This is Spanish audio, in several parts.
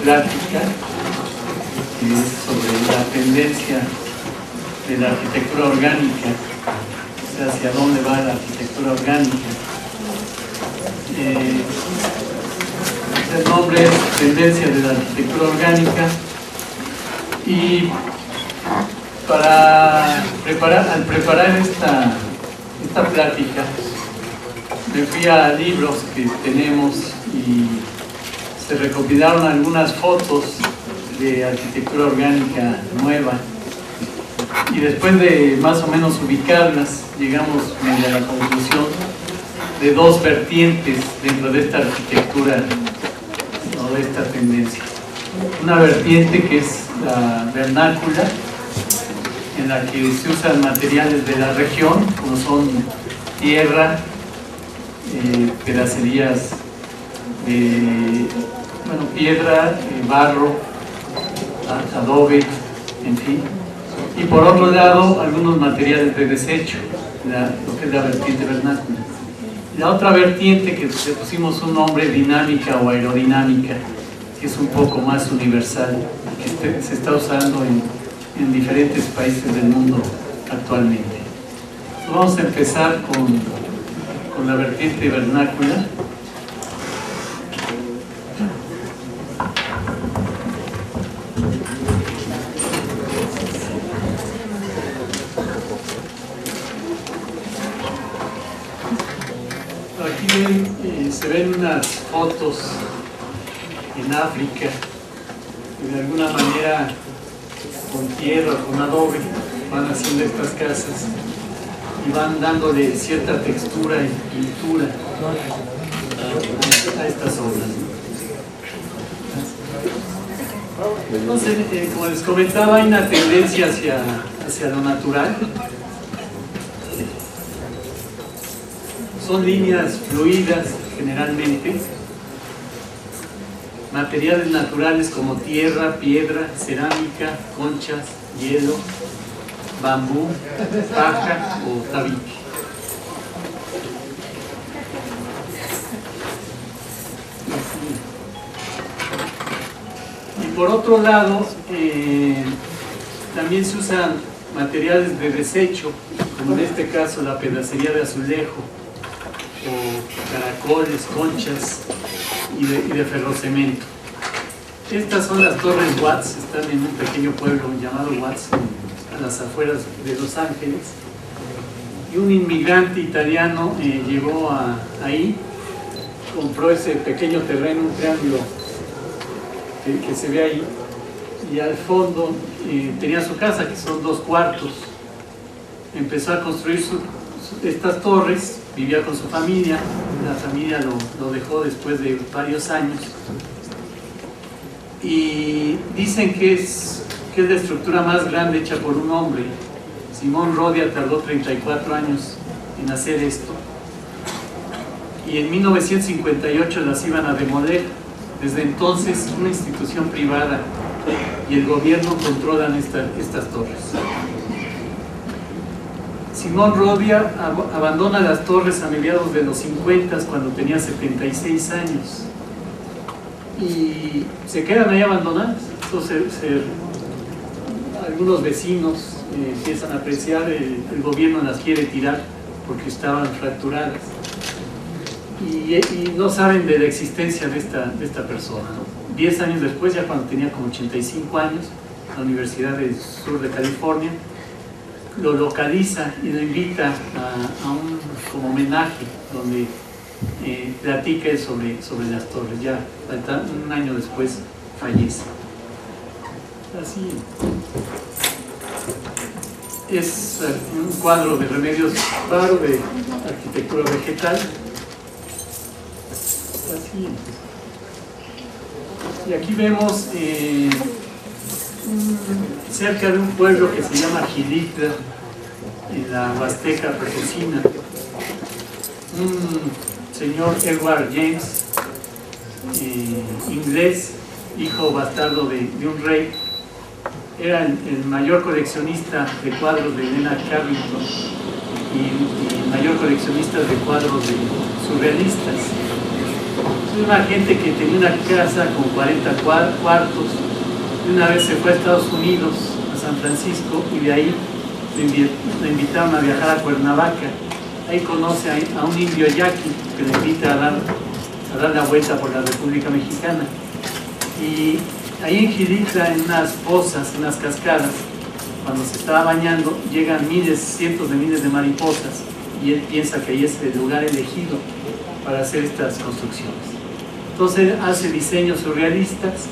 plática que es sobre la tendencia de la arquitectura orgánica, o sea, hacia dónde va la arquitectura orgánica. El nombre es Tendencia de la Arquitectura Orgánica, y al preparar esta plática me fui a libros que tenemos y se recopilaron algunas fotos de arquitectura orgánica nueva, y después de más o menos ubicarlas llegamos a la conclusión de dos vertientes dentro de esta arquitectura o de esta tendencia. Una vertiente que es la vernácula, en la que se usan materiales de la región, como son tierra, pedacerías de piedra, barro, adobe, en fin. Y por otro lado, algunos materiales de desecho, lo que es la vertiente vernácula. La otra vertiente, que le pusimos un nombre, dinámica o aerodinámica, que es un poco más universal, que se está usando en diferentes países del mundo actualmente. Vamos a empezar con la vertiente vernácula. Aquí se ven unas fotos en África, que de alguna manera con tierra, con adobe, van haciendo estas casas y van dándole cierta textura y pintura a estas obras. Entonces, como les comentaba, hay una tendencia hacia lo natural. Son líneas fluidas generalmente, materiales naturales como tierra, piedra, cerámica, conchas, hielo, bambú, paja o tabique. Y por otro lado, también se usan materiales de desecho, como en este caso la pedacería de azulejo, o caracoles, conchas y de ferrocemento. Estas son las torres Watts, están en un pequeño pueblo llamado Watts, a las afueras de Los Ángeles, y un inmigrante italiano llegó ahí, compró ese pequeño terreno, un triángulo que se ve ahí, y al fondo tenía su casa, que son 2 cuartos. Empezó a construir estas torres, vivía con su familia, la familia lo dejó después de varios años, y dicen que es la estructura más grande hecha por un hombre. Simón Rodia tardó 34 años en hacer esto, y en 1958 las iban a demoler. Desde entonces una institución privada y el gobierno controlan estas torres. Simón Rodia abandona las torres a mediados de los 50, cuando tenía 76 años, y se quedan ahí abandonadas. Entonces algunos vecinos empiezan a apreciar, el gobierno las quiere tirar porque estaban fracturadas, y no saben de la existencia de esta persona, ¿no? 10 años después, ya cuando tenía como 85 años, la Universidad del Sur de California lo localiza y lo invita a un como homenaje donde platica sobre las torres. Ya un año después fallece. Así es un cuadro de Remedios Varo, de arquitectura vegetal. Así. Y aquí vemos cerca de un pueblo que se llama Gilitla, en la Huasteca Potosina, un señor Edward James, inglés, hijo bastardo de un rey. Era el mayor coleccionista de cuadros de Leonard Carrington y el mayor coleccionista de cuadros de surrealistas. Soy una gente que tenía una casa con 40 cuartos, y una vez se fue a Estados Unidos, a San Francisco, y de ahí le invitaron a viajar a Cuernavaca. Ahí conoce a un indio yaqui que le invita a dar la vuelta por la República Mexicana. Y ahí en Gilitla, en unas pozas, en unas cascadas, cuando se estaba bañando, llegan cientos de miles de mariposas, y él piensa que ahí es el lugar elegido para hacer estas construcciones. Entonces hace diseños surrealistas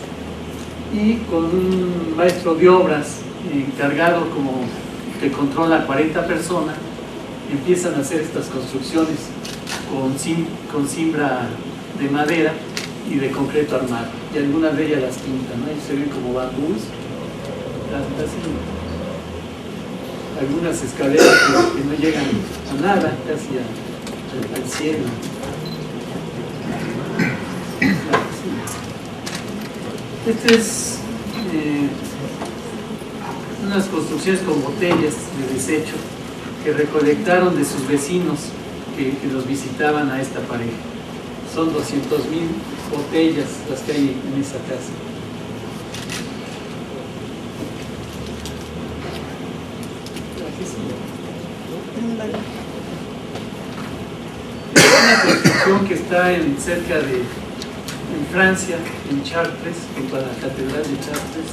y con un maestro de obras encargado como que controla 40 personas, empiezan a hacer estas construcciones con cimbra de madera y de concreto armado, y algunas de ellas las pintan, ¿no? Ahí se ven como bambús, algunas escaleras que no llegan a nada, casi al cielo. Este es unas construcciones con botellas de desecho que recolectaron de sus vecinos que los visitaban a esta pareja. Son 200.000 botellas las que hay en esa casa. Es una construcción que está cerca en Francia, en Chartres, junto a la Catedral de Chartres,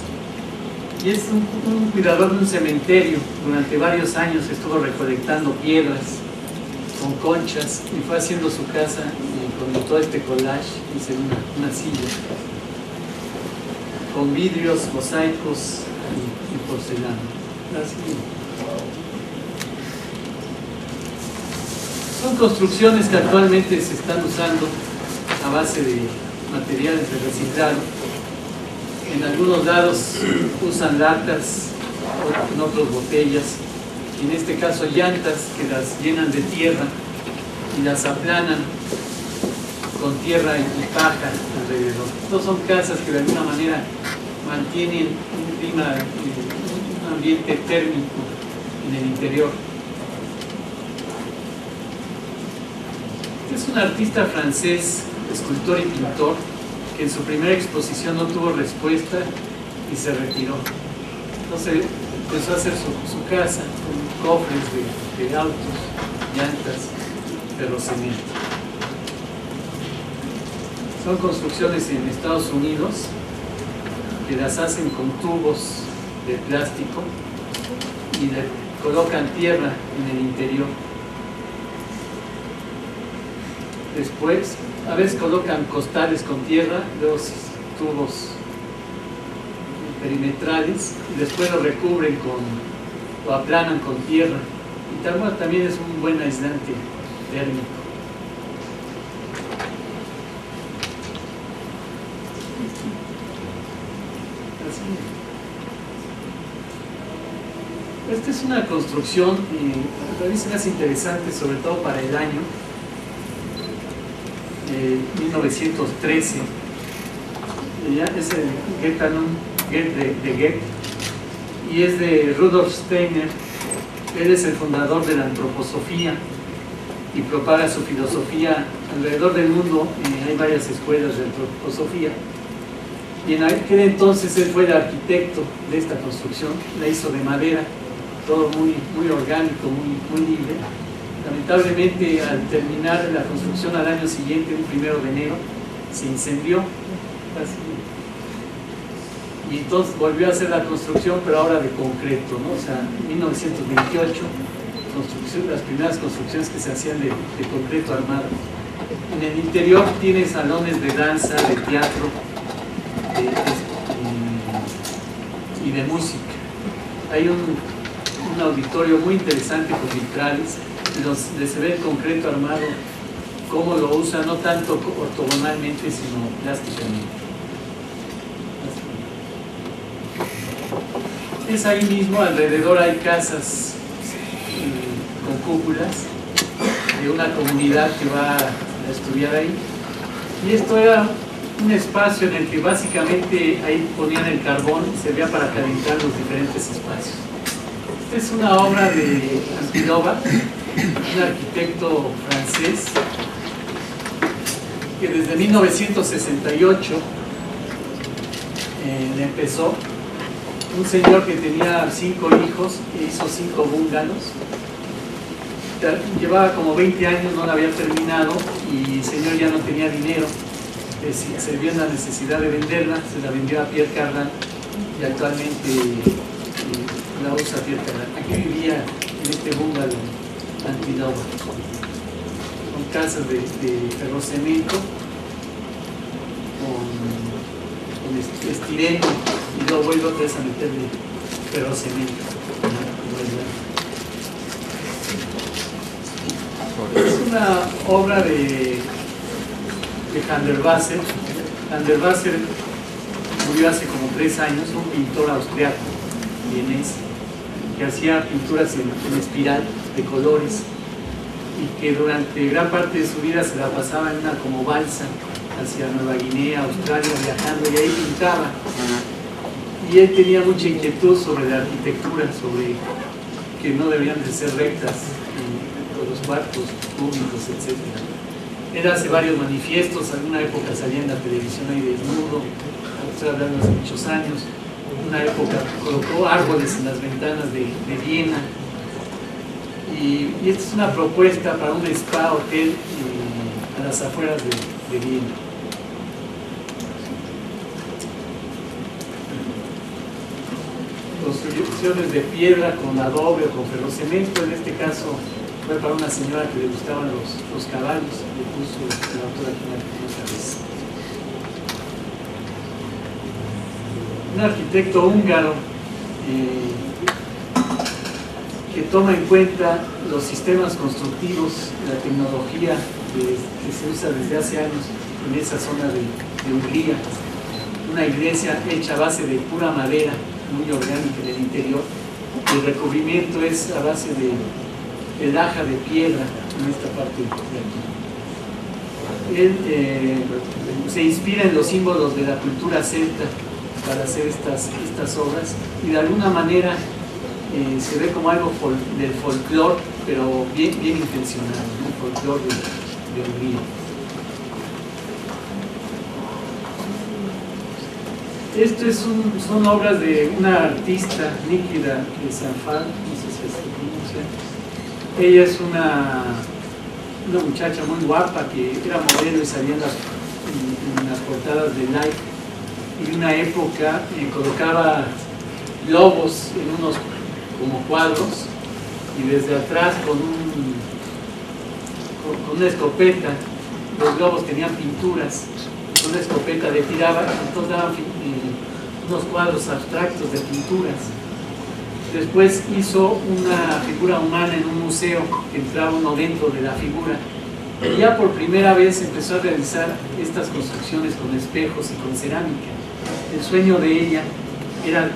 y es un cuidador de un cementerio. Durante varios años estuvo recolectando piedras con conchas y fue haciendo su casa, y con todo este collage hice una silla con vidrios, mosaicos y porcelana. Así. Son construcciones que actualmente se están usando a base de materiales de reciclado. En algunos lados usan latas, en otros botellas, y en este caso llantas que las llenan de tierra y las aplanan con tierra y paja alrededor. Estas son casas que de alguna manera mantienen un clima, un ambiente térmico en el interior. Este es un artista francés, escultor y pintor, que en su primera exposición no tuvo respuesta y se retiró. Entonces empezó a hacer su casa con cofres de autos, llantas, ferrocemento. Son construcciones en Estados Unidos que las hacen con tubos de plástico y le colocan tierra en el interior. Después, a veces colocan costales con tierra, luego tubos perimetrales, y después lo recubren o aplanan con tierra. Y también es un buen aislante térmico. Esta es una construcción, a mí se me hace interesante, sobre todo para el año 1913. Es el Goethe de Goethe, y es de Rudolf Steiner. Él es el fundador de la antroposofía y propaga su filosofía alrededor del mundo. Hay varias escuelas de antroposofía, y en aquel entonces él fue el arquitecto de esta construcción. La hizo de madera, todo muy orgánico, muy libre. Lamentablemente, al terminar la construcción al año siguiente, un 1 de enero, se incendió. Y entonces volvió a hacer la construcción, pero ahora de concreto, ¿no? O sea, en 1928, las primeras construcciones que se hacían de concreto armado. En el interior tiene salones de danza, de teatro y de música. Hay un auditorio muy interesante con vitrales, donde se ve el concreto armado, cómo lo usa, no tanto ortogonalmente, sino plásticamente. Es ahí mismo, alrededor hay casas con cúpulas de una comunidad que va a estudiar ahí, y esto era un espacio en el que básicamente ahí ponían el carbón, servía para calentar los diferentes espacios. Esta es una obra de Ampilova, un arquitecto francés, que desde 1968 empezó. Un señor que tenía 5 hijos e hizo 5 bungalows. Llevaba como 20 años, no la había terminado y el señor ya no tenía dinero. Se vio en la necesidad de venderla, se la vendió a Pierre Cardin y actualmente la usa Pierre Cardin. Aquí vivía en este bungalow antilobo. Son casas de ferrocemento con estireno y luego vuelvo otra vez a meterle ferrocemento. Es una obra de Van der Wasser. Van der Wasser murió hace como 3 años, un pintor austriaco, vienés, que hacía pinturas en espiral de colores y que durante gran parte de su vida se la pasaba en una como balsa hacia Nueva Guinea, Australia, viajando, y ahí pintaba. Y él tenía mucha inquietud sobre la arquitectura, sobre que no deberían de ser rectas los cuartos públicos, etc. Él hace varios manifiestos, en una época salía en la televisión ahí desnudo, estoy hablando hace muchos años. Una época colocó árboles en las ventanas de Viena. Y esta es una propuesta para un spa hotel a las afueras de Viena. Construcciones de piedra con adobe o con ferrocemento. En este caso fue para una señora que le gustaban los caballos. Le puso la autora aquí una cabeza. Un arquitecto húngaro que toma en cuenta los sistemas constructivos, la tecnología que se usa desde hace años en esa zona de Hungría. Una iglesia hecha a base de pura madera, muy orgánica en el interior. El recubrimiento es a base de laja de piedra en esta parte de aquí. Él se inspira en los símbolos de la cultura celta para hacer estas obras y de alguna manera se ve como algo del folclore, pero bien intencionado, ¿no? El folclore de Hungría. Esto son obras de una artista, Nikita Sanfal, no sé si se pronuncia. Ella es una muchacha muy guapa que era modelo y salía en las portadas de Life. Y en una época colocaba globos en unos como cuadros y desde atrás con una escopeta, los globos tenían pinturas, con una escopeta le tiraba, entonces daban unos cuadros abstractos de pinturas. Después hizo una figura humana en un museo, que entraba uno dentro de la figura. Y ya por primera vez empezó a realizar estas construcciones con espejos y con cerámica. El sueño de ella era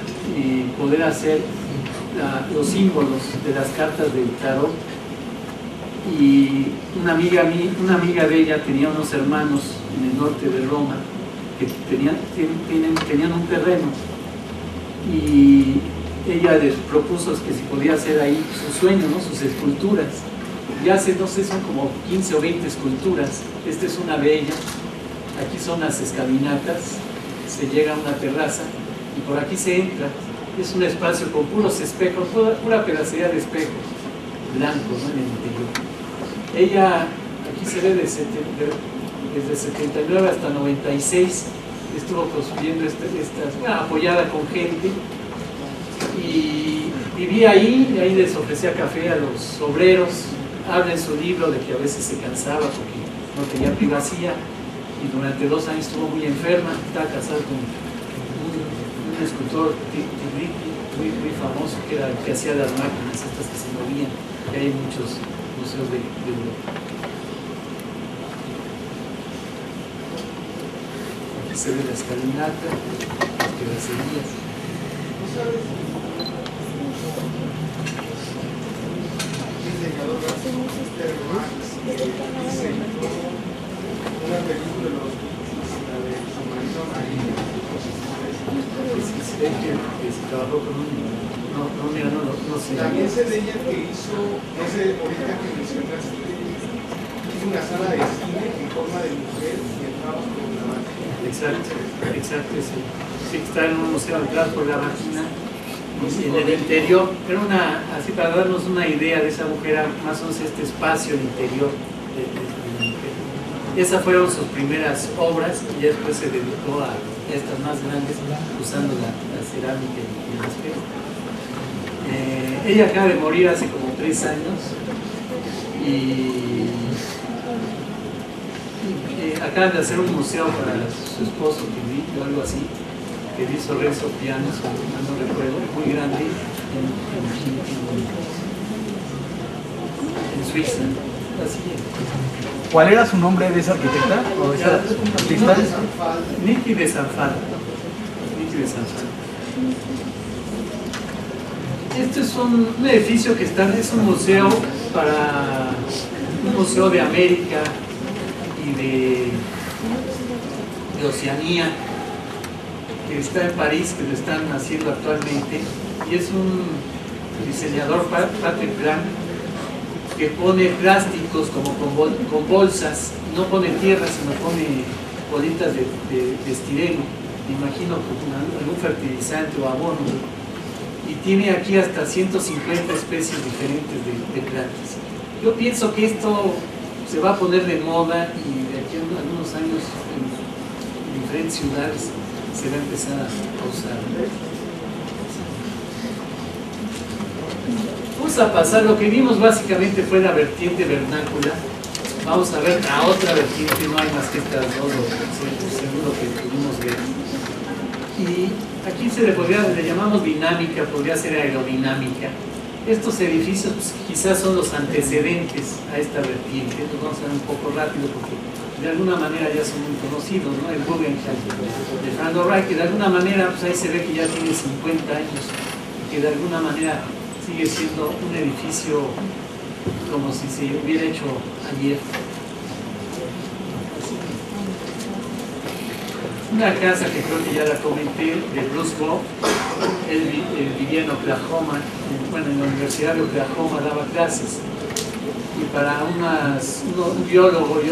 poder hacer los símbolos de las cartas del tarot. Y una amiga de ella tenía unos hermanos en el norte de Roma que tenían un terreno, y ella les propuso que si podía hacer ahí su sueño, ¿no? Sus esculturas. Ya no sé, son como 15 o 20 esculturas. Esta es una de ellas. Aquí son las escalinatas, se llega a una terraza y por aquí se entra. Es un espacio con puros espejos, pura pedacería de espejos blancos, ¿no? En el interior. Ella, aquí se ve desde 79 hasta 96, estuvo construyendo apoyada con gente, y vivía ahí, y ahí les ofrecía café a los obreros. Habla en su libro de que a veces se cansaba porque no tenía privacidad, y durante 2 años estuvo muy enferma. Estaba casada con un escultor muy famoso que hacía las máquinas estas que se movían, que hay en muchos museos de Europa. Aquí se ve la escalinata, las pedacerías. Una película de los la de San Marino Amarillo. Que se trabajó con no sé. También sé de ella que hizo, no sé, ahorita que mencionaste, hizo una sala de cine forma de mujer y entraba por la vagina. Exacto, sí. Sí, está en un museo atrás por la vagina. Y en el interior, era así para darnos una idea de esa mujer, más o menos este espacio interior de la mujer. Esas fueron sus primeras obras y ya después se dedicó a estas más grandes usando la cerámica y el espejo. Ella acaba de morir hace como 3 años y acaban de hacer un museo para su esposo o algo así, que hizo Renzo Piano, no recuerdo, muy grande en Suiza. Así es. ¿Cuál era su nombre de esa arquitecta? ¿O de esa artista? Niki de Sanfal. Este es un edificio que es un museo de América y de Oceanía, que está en París, que lo están haciendo actualmente, y es un diseñador, Patrick Blanc, que pone plásticos como con bolsas, no pone tierra, sino pone bolitas de estireno, me imagino con algún fertilizante o abono, y tiene aquí hasta 150 especies diferentes de plantas. Yo pienso que esto se va a poner de moda y de aquí a algunos años en diferentes ciudades se va a empezar a usar. Vamos a pasar, lo que vimos básicamente fue la vertiente vernácula. Vamos a ver la otra vertiente, no hay más que estas dos, según lo que pudimos ver. Y aquí le llamamos dinámica, podría ser aerodinámica. Estos edificios pues, quizás son los antecedentes a esta vertiente. Entonces vamos a ver un poco rápido porque de alguna manera ya son muy conocidos, ¿no? El Guggenheim de Frank Lloyd Wright, que de alguna manera pues ahí se ve que ya tiene 50 años y que de alguna manera sigue siendo un edificio como si se hubiera hecho ayer. Una casa que creo que ya la comenté, de Bruce Bock. Él vivía en Oklahoma, en la Universidad de Oklahoma daba clases, y para un biólogo y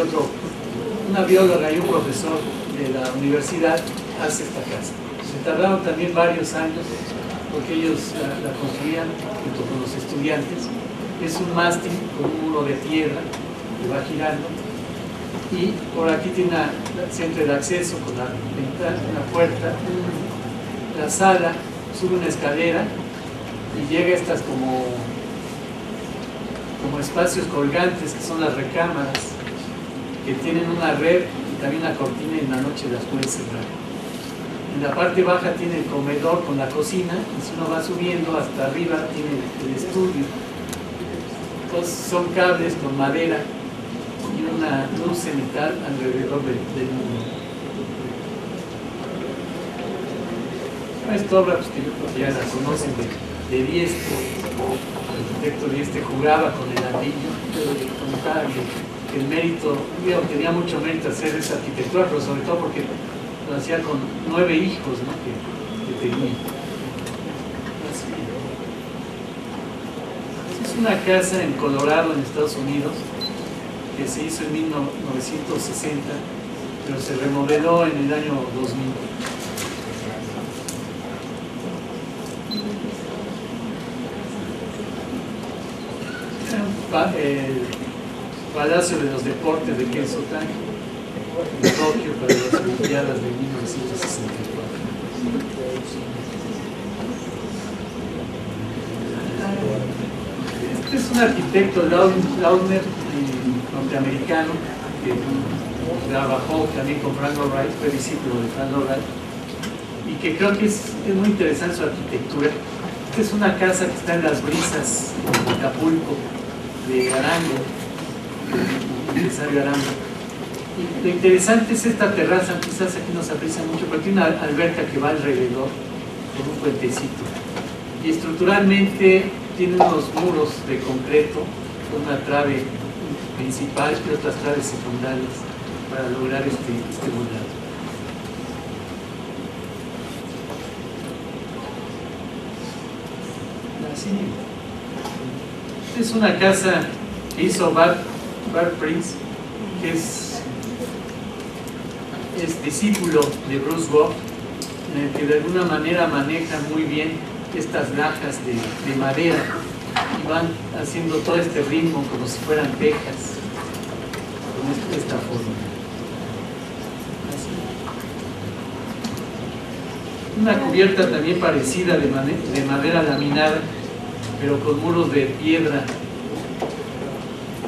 una bióloga y un profesor de la universidad hace esta casa. Se tardaron también varios años porque ellos la construían junto con los estudiantes. Es un mástil con un muro de tierra que va girando, y por aquí tiene centro de acceso con la ventana, una puerta, la sala, sube una escalera y llega a estas como espacios colgantes que son las recámaras, que tienen una red y también una cortina, y en la noche las puede cerrar. En la parte baja tiene el comedor con la cocina, y si uno va subiendo hasta arriba tiene el estudio. Entonces son cables con madera y una luz cenital alrededor del mundo. Esta obra, pues, que yo creo que ya la conocen, de Dieste. El arquitecto Dieste jugaba con el ladrillo, pero le contaba que el mérito, tenía mucho mérito hacer esa arquitectura, pero sobre todo porque lo hacía con 9 hijos, ¿no? que tenía. Es una casa en Colorado, en Estados Unidos, que se hizo en 1960, pero se remodeló en el año 2000. El Palacio de los Deportes de Kensotan, en Tokio, para las Olimpiadas de 1964. Este es un arquitecto, Lautner, norteamericano, que trabajó también con Frank Lloyd Wright, fue discípulo de Frank Lloyd Wright, y que creo que es muy interesante su arquitectura. Esta es una casa que está en las brisas de Acapulco, de Arango, el empresario Arango. Y lo interesante es esta terraza, quizás aquí no se aprecia mucho, pero tiene una alberca que va alrededor con un puentecito. Y estructuralmente tiene unos muros de concreto con una trave principal y otras traves secundarias para lograr este moldado. Así. Es una casa que hizo Bart Prince, que es es discípulo de Bruce Goff, en el que de alguna manera maneja muy bien estas lajas de madera y van haciendo todo este ritmo como si fueran tejas, con esta forma. Así. Una cubierta también parecida de madera laminada, pero con muros de piedra.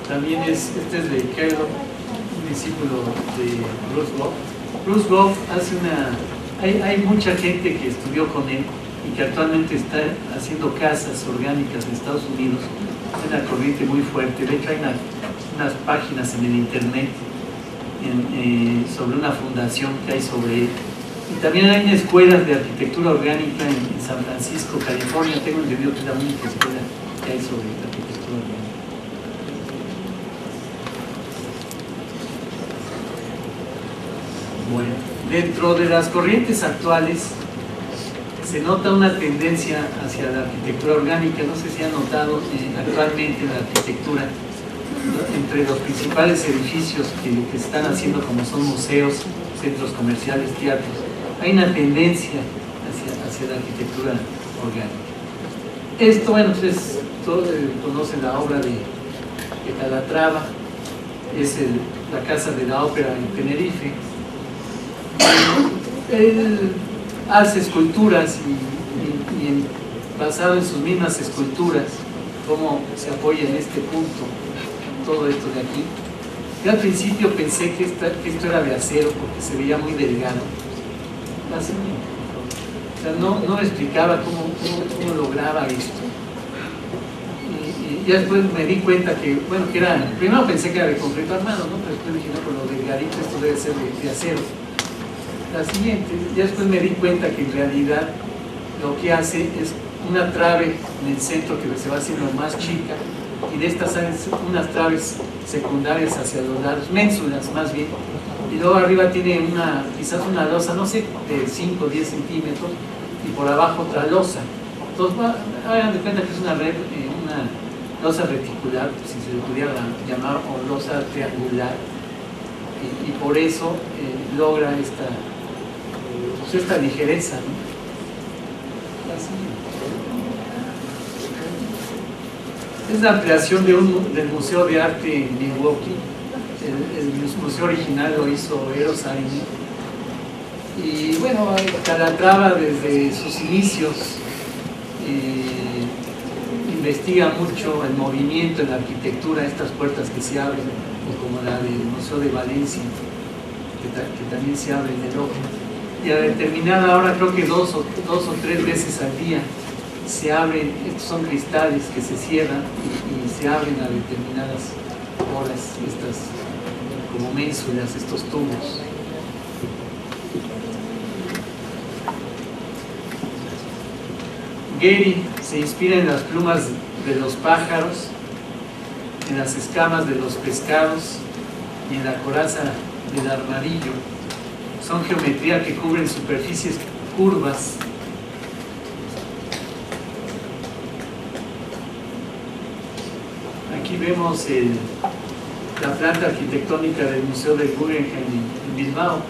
También este es de Kellogg, un discípulo de Bruce Goff. Bruce Goff hace hay mucha gente que estudió con él y que actualmente está haciendo casas orgánicas en Estados Unidos. Es una corriente muy fuerte. De hecho hay unas páginas en el internet sobre una fundación que hay sobre él. Y también hay escuelas de arquitectura orgánica en San Francisco, California. Tengo entendido que es la única escuela que hay sobre arquitectura orgánica. Bueno, dentro de las corrientes actuales se nota una tendencia hacia la arquitectura orgánica. No sé si han notado actualmente en la arquitectura, entre los principales edificios que se están haciendo, como son museos, centros comerciales, teatros, hay una tendencia hacia la arquitectura orgánica. Esto, bueno, pues todos conocen la obra de Calatrava, es la Casa de la Ópera en Tenerife. Él hace esculturas y basado en sus mismas esculturas, cómo se apoya en este punto, todo esto de aquí. Yo al principio pensé que esto era de acero porque se veía muy delgado. Así, o sea, no me explicaba cómo lograba esto. Y ya después me di cuenta que, bueno, que era, primero pensé que era de concreto armado, ¿no? Pero después dije, no, por lo delgadito esto debe ser de acero. La siguiente, ya después me di cuenta que en realidad lo que hace es una trave en el centro que se va haciendo más chica, y de estas salen unas traves secundarias hacia los lados, ménsulas más bien, y luego arriba tiene quizás una losa, no sé, de 5 o 10 centímetros, y por abajo otra losa. Entonces hagan de cuenta que es una losa reticular, si se le pudiera llamar, o losa triangular, y por eso logra esta ligereza, ¿no? Así. Es la ampliación del Museo de Arte en Milwaukee. El museo original lo hizo Eros Arimi. Y bueno, Calatrava desde sus inicios investiga mucho el movimiento en la arquitectura, estas puertas que se abren, o como la del Museo de Valencia, que también se abre en el ojo. Y a determinada hora, creo que dos o 3 veces al día, se abren, estos son cristales que se cierran y se abren a determinadas horas, estas como ménsulas, estos tubos. Gehry se inspira en las plumas de los pájaros, en las escamas de los pescados y en la coraza del armadillo. Son geometría que cubren superficies curvas. Aquí vemos la planta arquitectónica del Museo del Guggenheim en Bilbao.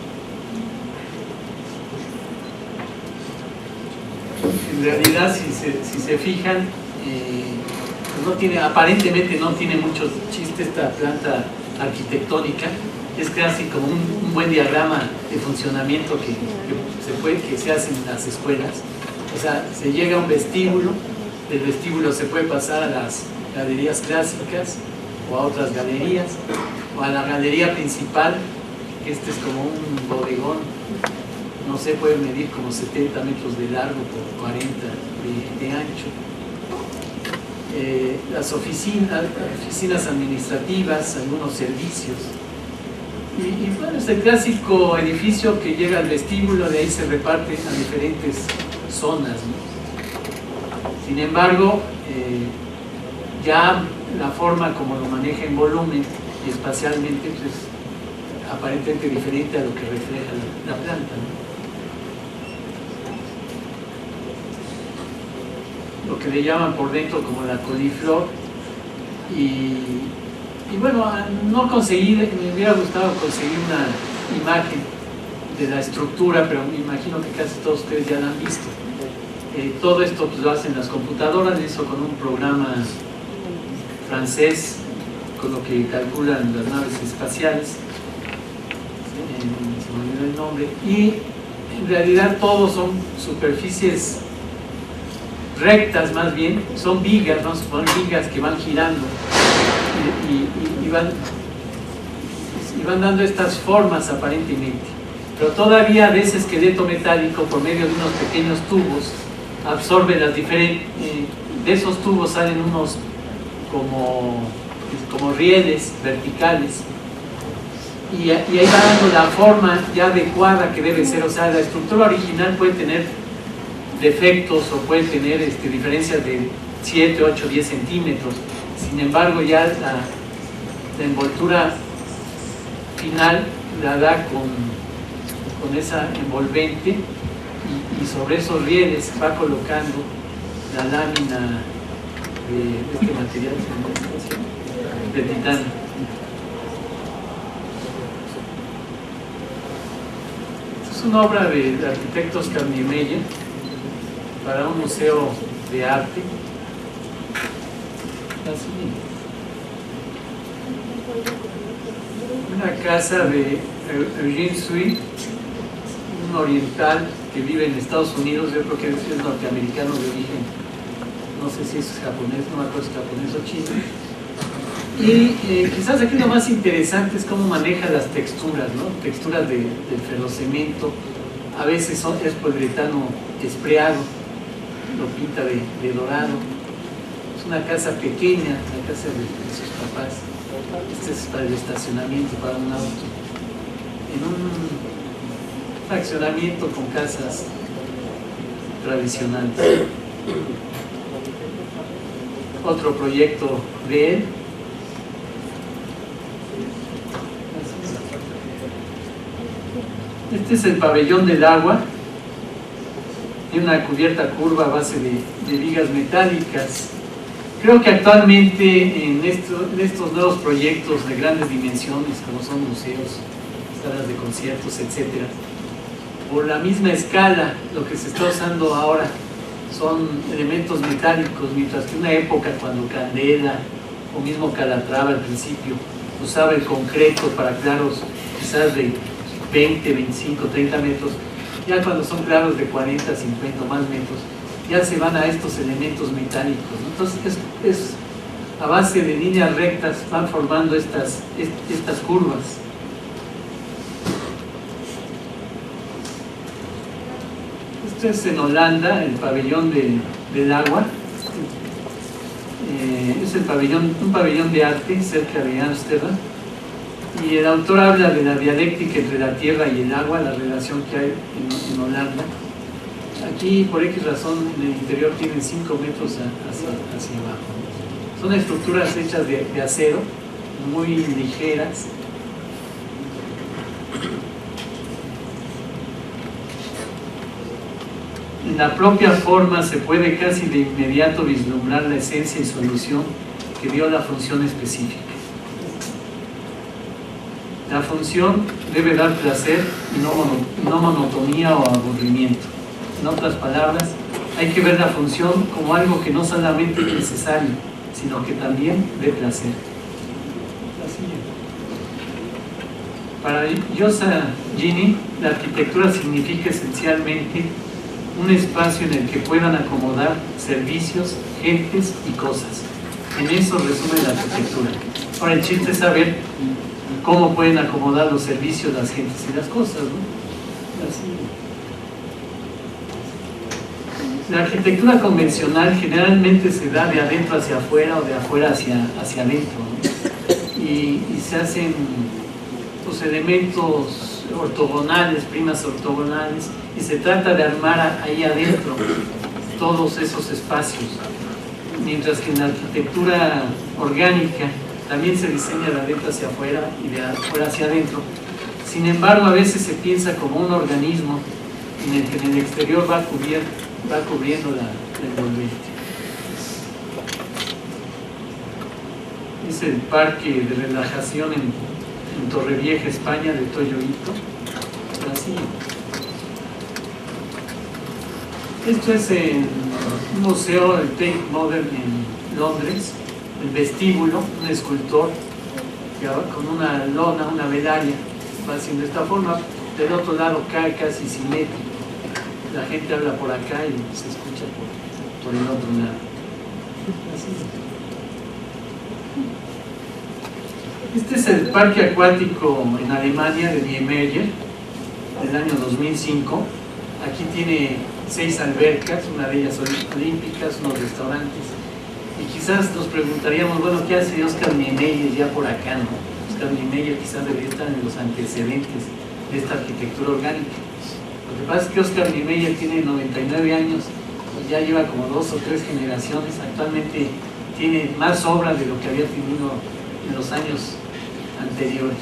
En realidad, si se fijan, aparentemente no tiene mucho chiste esta planta arquitectónica. Es casi como un buen diagrama de funcionamiento que se hace en las escuelas. O sea, se llega a un vestíbulo, del vestíbulo se puede pasar a las galerías clásicas o a otras galerías, o a la galería principal, que este es como un bodegón, no sé, puede medir como 70 metros de largo por 40 de ancho. Las oficinas administrativas, algunos servicios. Y bueno, es el clásico edificio que llega al vestíbulo, de ahí se reparte a diferentes zonas, ¿no? Sin embargo, ya la forma como lo maneja en volumen y espacialmente, pues, es aparentemente diferente a lo que refleja la planta, ¿no? Lo que le llaman por dentro como la coliflor. Y bueno, no conseguí, me hubiera gustado conseguir una imagen de la estructura, pero me imagino que casi todos ustedes ya la han visto. Todo esto pues, lo hacen las computadoras, eso con un programa francés, con lo que calculan las naves espaciales, se me olvidó el nombre, y en realidad todos son superficies rectas, más bien, son vigas, ¿no? Son vigas que van girando y van dando estas formas aparentemente, pero todavía de ese esqueleto metálico, por medio de unos pequeños tubos, absorbe las diferentes, de esos tubos salen unos como rieles verticales, y ahí va dando la forma ya adecuada que debe ser. O sea, la estructura original puede tener defectos o puede tener diferencias de 7, 8, 10 centímetros. Sin embargo, ya la envoltura final la da con esa envolvente, y sobre esos rieles va colocando la lámina de este material de titanio. Esta es una obra de arquitectos Carniemeyer para un museo de arte. Así. Una casa de Eugene Sui, un oriental que vive en Estados Unidos. Yo creo que es norteamericano de origen, no sé si es japonés, no me acuerdo si es japonés o chino. Y quizás aquí lo más interesante es cómo maneja las texturas, ¿no? Texturas del ferrocemento, a veces es poliuretano espleado, lo pinta de dorado. Es una casa pequeña, la casa de sus papás. Este es para el estacionamiento, para un auto, en un fraccionamiento con casas tradicionales. Otro proyecto de él. Este es el pabellón del agua. Tiene una cubierta curva a base de vigas metálicas. Creo que actualmente en estos nuevos proyectos de grandes dimensiones, como son museos, salas de conciertos, etc., por la misma escala, lo que se está usando ahora son elementos metálicos, mientras que en una época cuando Candela o mismo Calatrava al principio usaba el concreto para claros quizás de 20, 25, 30 metros, ya cuando son claros de 40, 50 o más metros, ya se van a estos elementos metálicos, ¿no? Entonces es a base de líneas rectas van formando estas curvas. Esto es en Holanda, el pabellón del agua. Es un pabellón de arte cerca de Ámsterdam, y el autor habla de la dialéctica entre la tierra y el agua, la relación que hay en Holanda. Aquí, por X razón, en el interior tienen 5 metros hacia abajo. Son estructuras hechas de acero, muy ligeras. En la propia forma se puede casi de inmediato vislumbrar la esencia y solución que dio la función específica. La función debe dar placer y no monotonía o aburrimiento. En otras palabras, hay que ver la función como algo que no solamente es necesario, sino que también dé placer. Para Yosa Gini, la arquitectura significa esencialmente un espacio en el que puedan acomodar servicios, gentes y cosas. En eso resume la arquitectura. Ahora el chiste es saber cómo pueden acomodar los servicios, las gentes y las cosas, ¿no? Así. La arquitectura convencional generalmente se da de adentro hacia afuera o de afuera hacia adentro, ¿no? Y se hacen los elementos ortogonales, primas ortogonales, y se trata de armar ahí adentro todos esos espacios, mientras que en la arquitectura orgánica también se diseña de adentro hacia afuera y de afuera hacia adentro. Sin embargo, a veces se piensa como un organismo en el que en el exterior va cubriendo la envolvente. Es el parque de relajación en Torrevieja, España, de Toyo Ito. siguiente. Esto es en un museo, el Tate Modern en Londres, el vestíbulo, un escultor que con una lona, una velaria, va haciendo de esta forma. Del otro lado cae casi simétrico. La gente habla por acá y se escucha por el otro lado. Así es. Este es el parque acuático en Alemania de Niemeyer del año 2005. Aquí tiene 6 albercas, una de ellas olímpicas, unos restaurantes. Y quizás nos preguntaríamos, bueno, ¿qué hace Oscar Niemeyer ya por acá, no? Oscar Niemeyer quizás debería estar en los antecedentes de esta arquitectura orgánica. Lo que pasa es que Oscar Niemeyer tiene 99 años y ya lleva como 2 o 3 generaciones. Actualmente tiene más obras de lo que había tenido en los años anteriores.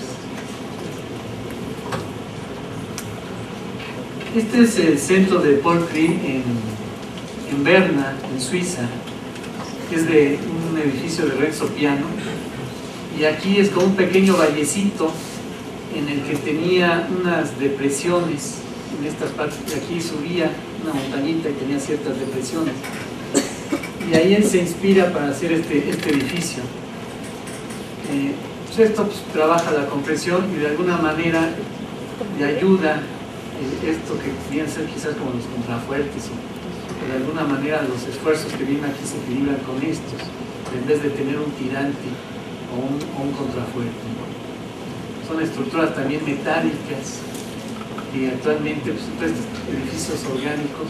Este es el centro de Paul Klee en Berna, en Suiza, que es de un edificio de Renzo Piano, y aquí es como un pequeño vallecito en el que tenía unas depresiones en estas partes. Aquí subía una montañita y tenía ciertas depresiones, y ahí él se inspira para hacer este edificio. Pues esto trabaja la compresión y de alguna manera le ayuda esto que podrían ser quizás como los contrafuertes, o de alguna manera los esfuerzos que vienen aquí se equilibran con estos, en vez de tener un tirante o un contrafuerte. Son estructuras también metálicas y actualmente pues, estos edificios orgánicos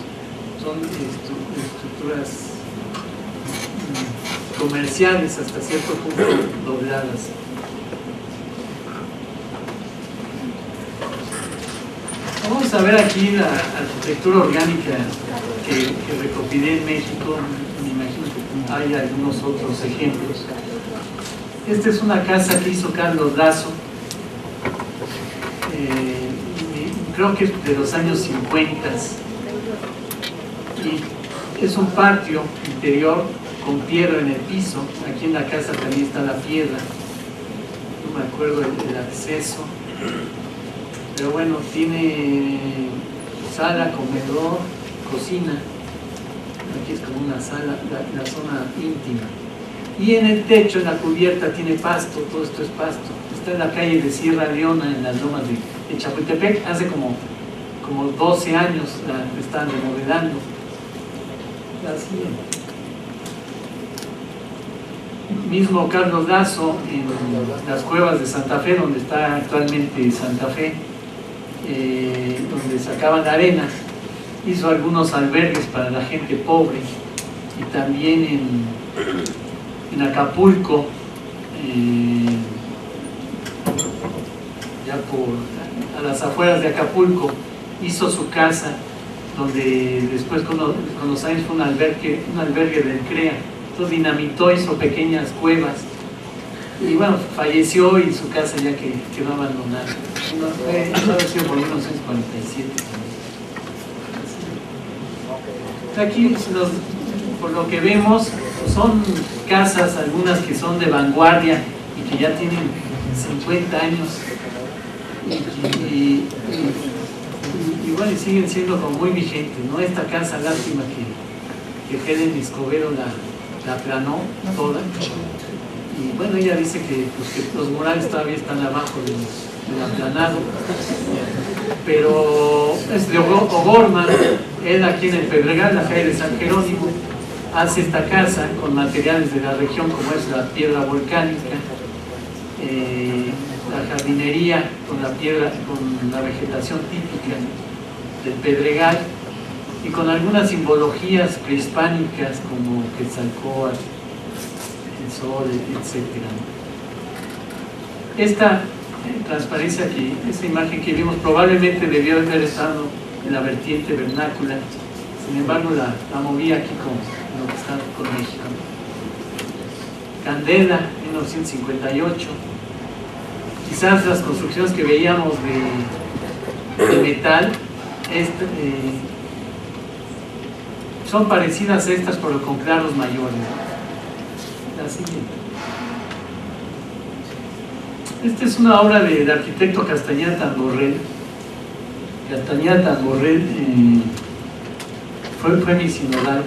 son estructuras comerciales hasta cierto punto dobladas. Vamos a ver aquí la arquitectura orgánica que recopilé en México. Me imagino que hay algunos otros ejemplos. Esta es una casa que hizo Carlos Lazo, creo que es de los años 50, y es un patio interior con piedra en el piso. Aquí en la casa también está la piedra, no me acuerdo el acceso, pero bueno, tiene sala, comedor, cocina. Aquí es como una sala, la zona íntima. Y en el techo, en la cubierta, tiene pasto. Todo esto es pasto. Está en la calle de Sierra Leona, en las lomas de Chapultepec. Hace como 12 años la están remodelando. Así es. Mismo Carlos Lazo, en las cuevas de Santa Fe, donde está actualmente Santa Fe, donde sacaban arena, hizo algunos albergues para la gente pobre. Y también en Acapulco, ya a las afueras de Acapulco, hizo su casa, donde después con los años fue un albergue del CREA. Entonces dinamitó, hizo pequeñas cuevas, y bueno, falleció y su casa ya quedó abandonada. Eso ha sido por 1947. Aquí, por lo que vemos, son casas, algunas que son de vanguardia y que ya tienen 50 años y bueno, y siguen siendo como muy vigentes, ¿no? Esta casa, lástima que Helen Escobedo la aplanó toda, y bueno, ella dice que los murales todavía están abajo del aplanado, pero es de O'Gorman. Él aquí en el Pedregal, la calle de San Jerónimo, hace esta casa con materiales de la región, como es la piedra volcánica, la jardinería con la piedra, con la vegetación típica del Pedregal, y con algunas simbologías prehispánicas como Quetzalcóatl, el sol, etc. Esta transparencia aquí, esta imagen que vimos, probablemente debió haber estado en la vertiente vernácula. Sin embargo, la moví aquí con lo que está con México. Candela, 1958. Quizás las construcciones que veíamos de metal son parecidas a estas, pero con claros mayores. La siguiente. Esta es una obra del arquitecto Castañeda Tamborrell, que Castañeda Borrell fue mi sinodal,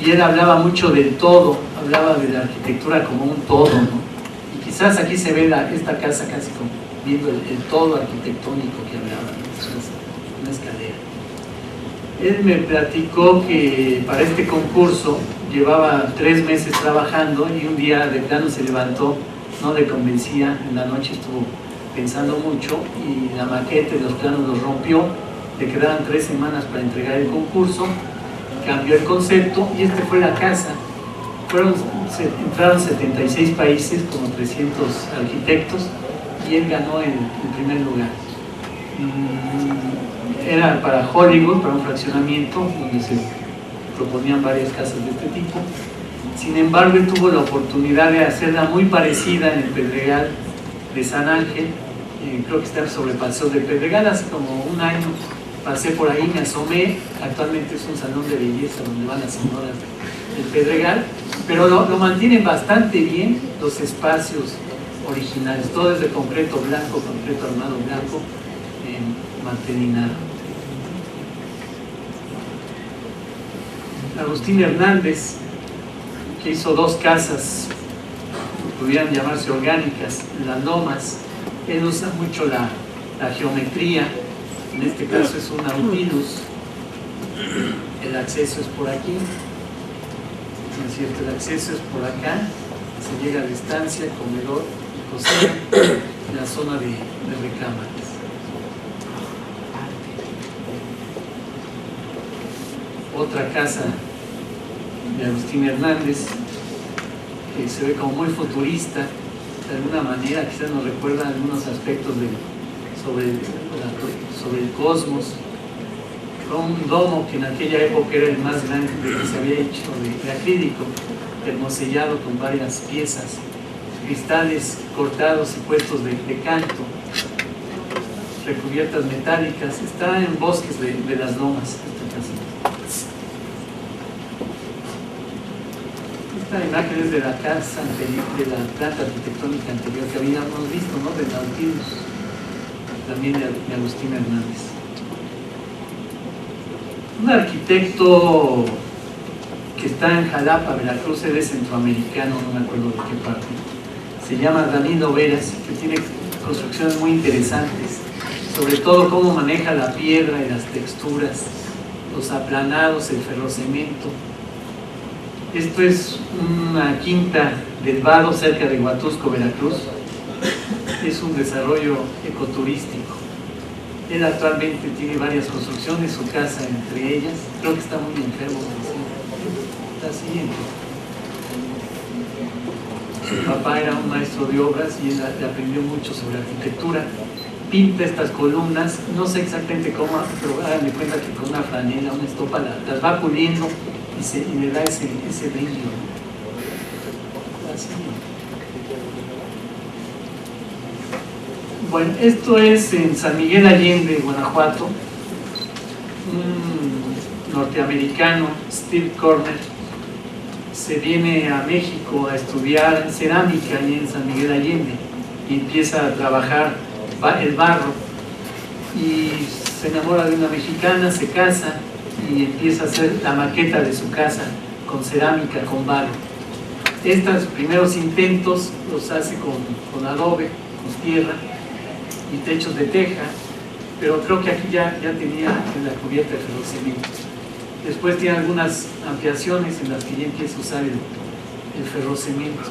y él hablaba mucho del todo, hablaba de la arquitectura como un todo, ¿no? Y quizás aquí se ve esta casa casi como viendo el todo arquitectónico que hablaba, ¿no? Es una escalera. Él me platicó que para este concurso llevaba 3 meses trabajando, y un día de plano se levantó, no le convencía, en la noche estuvo pensando mucho y la maqueta y los planos los rompió. Le quedaban 3 semanas para entregar el concurso, cambió el concepto y esta fue la casa. Entraron 76 países, como 300 arquitectos, y él ganó el primer lugar. Era para Hollywood, para un fraccionamiento donde se proponían varias casas de este tipo. Sin embargo, él tuvo la oportunidad de hacerla muy parecida en el Pedregal de San Ángel. Creo que está sobre Paseo del Pedregal. Hace como un año pasé por ahí, me asomé. Actualmente es un salón de belleza donde van las señoras del Pedregal, pero lo mantienen bastante bien los espacios originales. Todo es de concreto blanco, concreto armado blanco, manteninado. Agustín Hernández, que hizo 2 casas, pudieran llamarse orgánicas, las lomas. Él usa mucho la geometría. En este caso es un Nautilus. El acceso es por aquí, ¿no es cierto? El acceso es por acá. Se llega a la estancia, comedor y cocina, en la zona de recámaras. Otra casa de Agustín Hernández, que se ve como muy futurista, de alguna manera, quizás nos recuerda algunos aspectos sobre el cosmos. Un domo que en aquella época era el más grande que se había hecho de acrílico, termosellado con varias piezas, cristales cortados y puestos de canto, recubiertas metálicas. Está en Bosques de las Lomas esta casa. Esta imagen es de la casa anterior, de la planta arquitectónica anterior que habíamos visto, ¿no? De Nautilus, también de Agustín Hernández. Un arquitecto que está en Jalapa, Veracruz, él es centroamericano, no me acuerdo de qué parte. Se llama Danilo Veras, que tiene construcciones muy interesantes, sobre todo cómo maneja la piedra y las texturas, los aplanados, el ferrocemento. Esto es una quinta del Vado, cerca de Huatusco, Veracruz. Es un desarrollo ecoturístico. Él actualmente tiene varias construcciones, su casa entre ellas. Creo que está muy enfermo. La siguiente. Su papá era un maestro de obras y él aprendió mucho sobre arquitectura. Pinta estas columnas, no sé exactamente cómo, pero hagan de cuenta que con una franela, una estopa, las va puliendo y le da ese brillo. Así. Bueno, esto es en San Miguel Allende, Guanajuato. Un norteamericano, Steve Corner, se viene a México a estudiar cerámica allí en San Miguel Allende y empieza a trabajar el barro y se enamora de una mexicana, se casa y empieza a hacer la maqueta de su casa con cerámica, con barro. Estos primeros intentos los hace con adobe, con tierra y techos de teja, pero creo que aquí ya tenía la cubierta de ferrocemento. Después tiene algunas ampliaciones en las que ya empieza a usar el ferrocemento.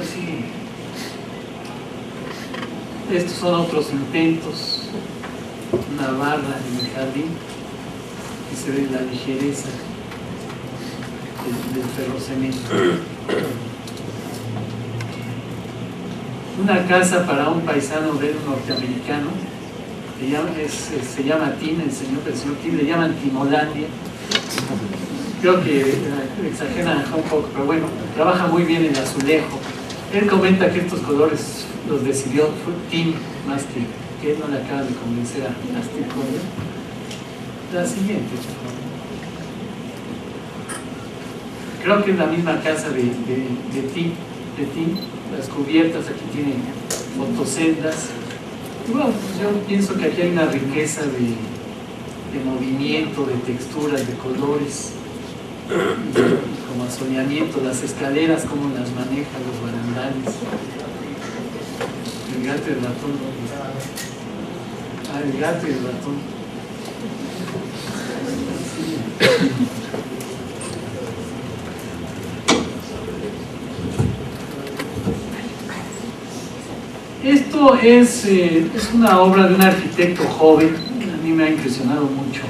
Así. Estos son otros intentos, una barra en el jardín, que se ve la ligereza del ferrocemento. Una casa para un paisano de un norteamericano, se llama Tim, el señor Tim, le llaman Timolandia. Creo que exageran un poco, pero bueno, trabaja muy bien el azulejo. Él comenta que estos colores los decidió Tim, más que él no le acaba de convencer a Steve Corner. La siguiente, por favor. Creo que es la misma casa de Tim. Las cubiertas aquí tienen fotoceldas, Y bueno, pues yo pienso que aquí hay una riqueza de movimiento, de texturas, de colores, y como soñamiento, las escaleras, cómo las maneja, los barandales. El gato y el ratón, ¿no? Ah, el gato y el ratón. Esto es una obra de un arquitecto joven, a mí me ha impresionado mucho,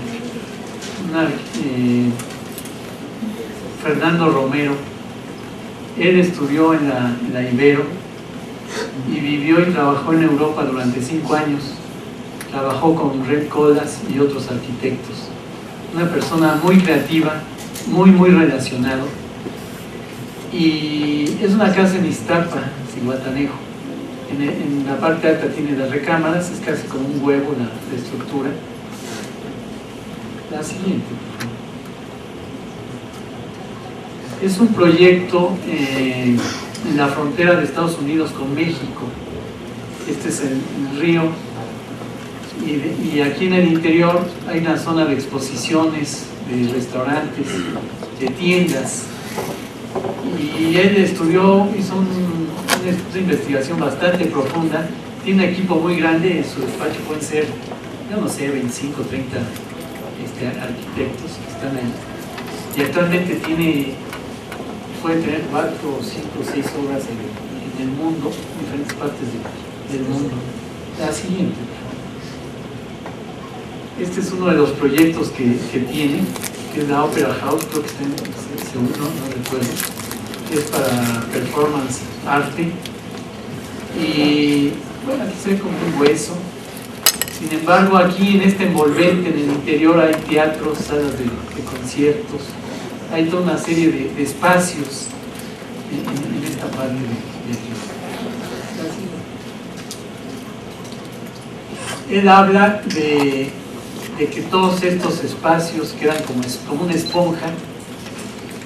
Fernando Romero. Él estudió en la Ibero y vivió y trabajó en Europa durante 5 años. Trabajó con Red Colas y otros arquitectos. Una persona muy creativa, muy relacionado. Y es una casa en Iztapa, Zihuatanejo. En la parte alta tiene las recámaras, es casi como un huevo la estructura. La siguiente. Es un proyecto en la frontera de Estados Unidos con México. Este es el río. Y aquí en el interior hay una zona de exposiciones, de restaurantes, de tiendas. Y él estudió, hizo una investigación bastante profunda. Tiene un equipo muy grande, en su despacho pueden ser, yo no sé, 25 o 30 arquitectos que están ahí. Y actualmente puede tener 4, 5, 6 obras en el mundo, en diferentes partes del mundo. La siguiente. Este es uno de los proyectos que tiene, que es la Opera House, creo que está en el segundo, no recuerdo. Es para performance arte. Y bueno, aquí se ve como un hueso. Sin embargo, aquí en este envolvente, en el interior, hay teatros, salas de conciertos. Hay toda una serie de espacios en esta parte de aquí. Él habla de que todos estos espacios quedan como una esponja.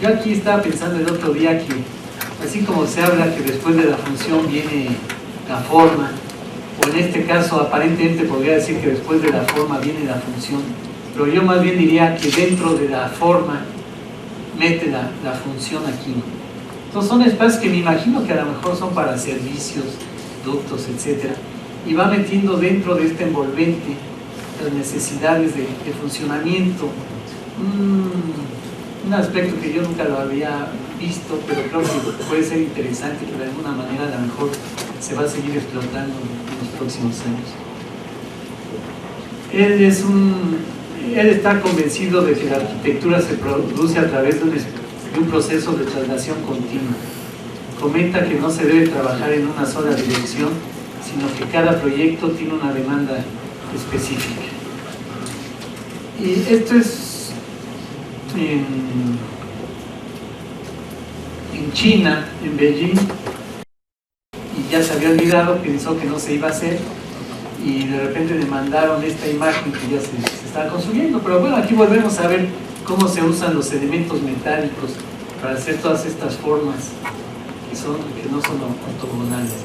Yo aquí estaba pensando el otro día que, así como se habla que después de la función viene la forma, o en este caso aparentemente podría decir que después de la forma viene la función, pero yo más bien diría que dentro de la forma mete la función aquí. Entonces son espacios que me imagino que a lo mejor son para servicios, ductos, etc. Y va metiendo dentro de este envolvente las necesidades de funcionamiento. Un aspecto que yo nunca lo había visto, pero creo que puede ser interesante, que de alguna manera a lo mejor se va a seguir explotando en los próximos años. Él está convencido de que la arquitectura se produce a través de un proceso de traslación continua. Comenta que no se debe trabajar en una sola dirección, sino que cada proyecto tiene una demanda específica. Y esto es en China, en Beijing, y ya se había olvidado, pensó que no se iba a hacer, y de repente le mandaron esta imagen que ya se estaba construyendo. Pero bueno, aquí volvemos a ver cómo se usan los elementos metálicos para hacer todas estas formas que no son ortogonales.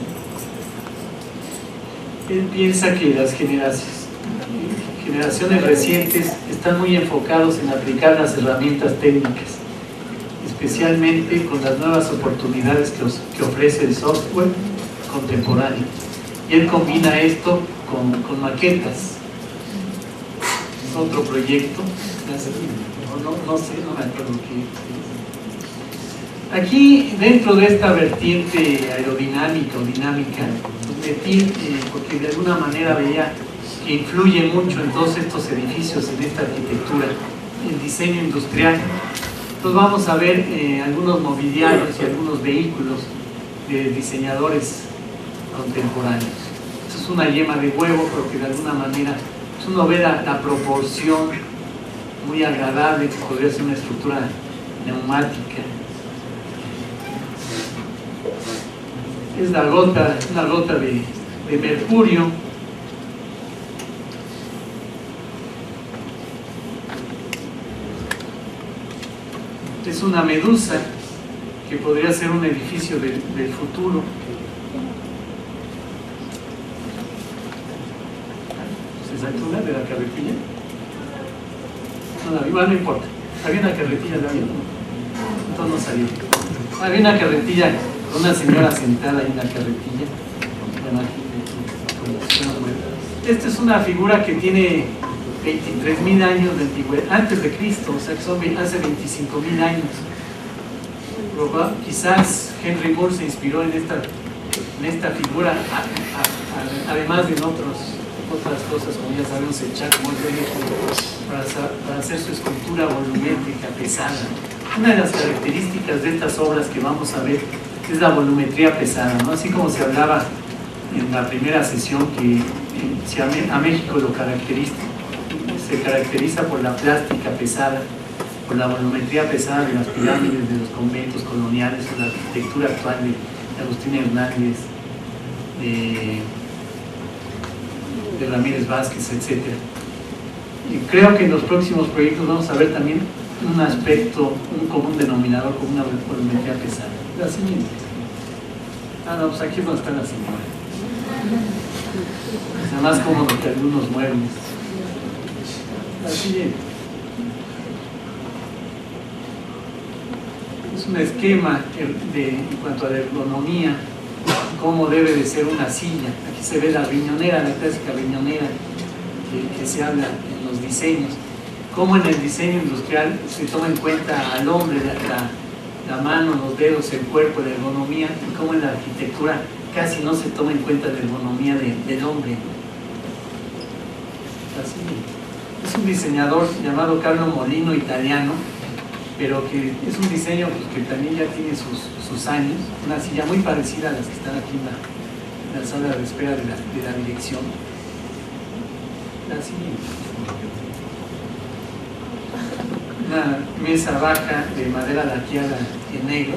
Él piensa que las generaciones recientes están muy enfocados en aplicar las herramientas técnicas, especialmente con las nuevas oportunidades que ofrece el software contemporáneo. Y él combina esto con maquetas. Es otro proyecto. No sé, no me acuerdo qué es. Aquí, dentro de esta vertiente aerodinámica o dinámica, metí, porque de alguna manera veía que influye mucho en todos estos edificios, en esta arquitectura, el diseño industrial. Entonces vamos a ver algunos mobiliarios y algunos vehículos de diseñadores contemporáneos. Esto es una yema de huevo, porque de alguna manera uno ve la proporción muy agradable, que podría ser una estructura neumática. Es una gota de mercurio. Es una medusa, que podría ser un edificio del futuro. ¿Les altura de la carretilla? No, igual no importa. Había una carretilla también. Entonces no salió. Había una carretilla con una señora sentada en la carretilla. Bueno, esta es una figura que tiene 23.000 años de antigüedad, antes de Cristo, o sea que son hace 25.000 años. Quizás Henry Moore se inspiró en esta figura, además de en otras cosas, como ya sabemos, el Chuck Moore para hacer su escultura volumétrica pesada. Una de las características de estas obras que vamos a ver es la volumetría pesada, ¿no? Así como se hablaba en la primera sesión que si a México se caracteriza por la plástica pesada, por la volumetría pesada de las pirámides, de los conventos coloniales, o la arquitectura actual de Agustín Hernández, de Ramírez Vázquez, etc. Y creo que en los próximos proyectos vamos a ver también un aspecto, un común denominador como una volumetría pesada. La siguiente. No, pues aquí es donde está la señora. Es más cómodo que algunos muebles. La siguiente. Es un esquema en cuanto a la ergonomía, cómo debe de ser una silla. Aquí se ve la riñonera, la clásica riñonera que se habla en los diseños. Cómo en el diseño industrial se toma en cuenta al hombre, la mano, los dedos, el cuerpo, la ergonomía, y cómo en la arquitectura casi no se toma en cuenta la ergonomía del hombre. Así. Es un diseñador llamado Carlo Molino, italiano, pero que es un diseño pues, que también ya tiene sus años, una silla muy parecida a las que están aquí en la sala de espera de la dirección. La siguiente. Una mesa baja de madera laqueada en negro,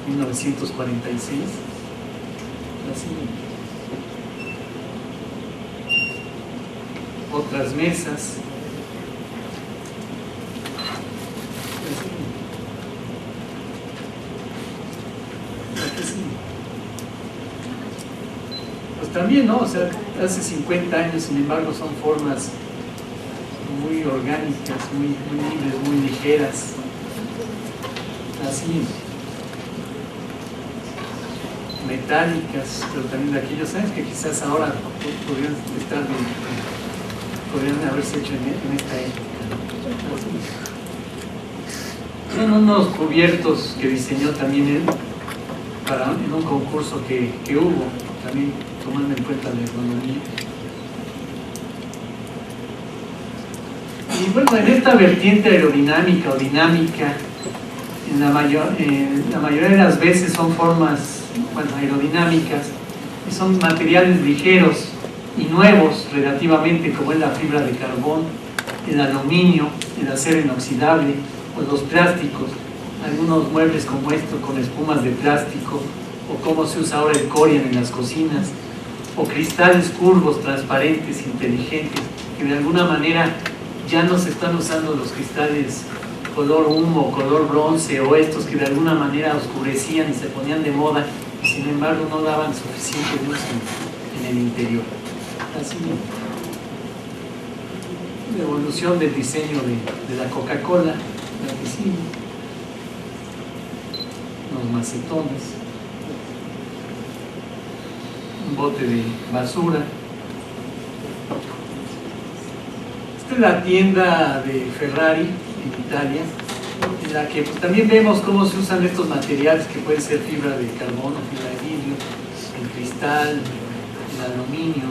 1946. La siguiente. Otras mesas. Pues también, ¿no? O sea, hace 50 años, sin embargo, son formas muy orgánicas, muy libres, muy ligeras. Así. Metálicas, pero también de aquellos años que quizás ahora podrían haberse hecho en esta época. Son unos cubiertos que diseñó también él en un concurso que hubo, también tomando en cuenta la ergonomía. Y bueno, en esta vertiente aerodinámica o dinámica, la mayoría de las veces son formas aerodinámicas y son materiales ligeros y nuevos relativamente, como es la fibra de carbón, el aluminio, el acero inoxidable o los plásticos, algunos muebles como esto con espumas de plástico, o como se usa ahora el Corian en las cocinas, o cristales curvos, transparentes, inteligentes, que de alguna manera ya no se están usando los cristales color humo, color bronce, o estos que de alguna manera oscurecían y se ponían de moda, y sin embargo no daban suficiente luz en el interior. Así, la evolución del diseño de la Coca-Cola, la que sigue, los macetones, un bote de basura. Esta es la tienda de Ferrari en Italia, en la que pues, también vemos cómo se usan estos materiales que pueden ser fibra de carbono, fibra de vidrio, el cristal, el aluminio,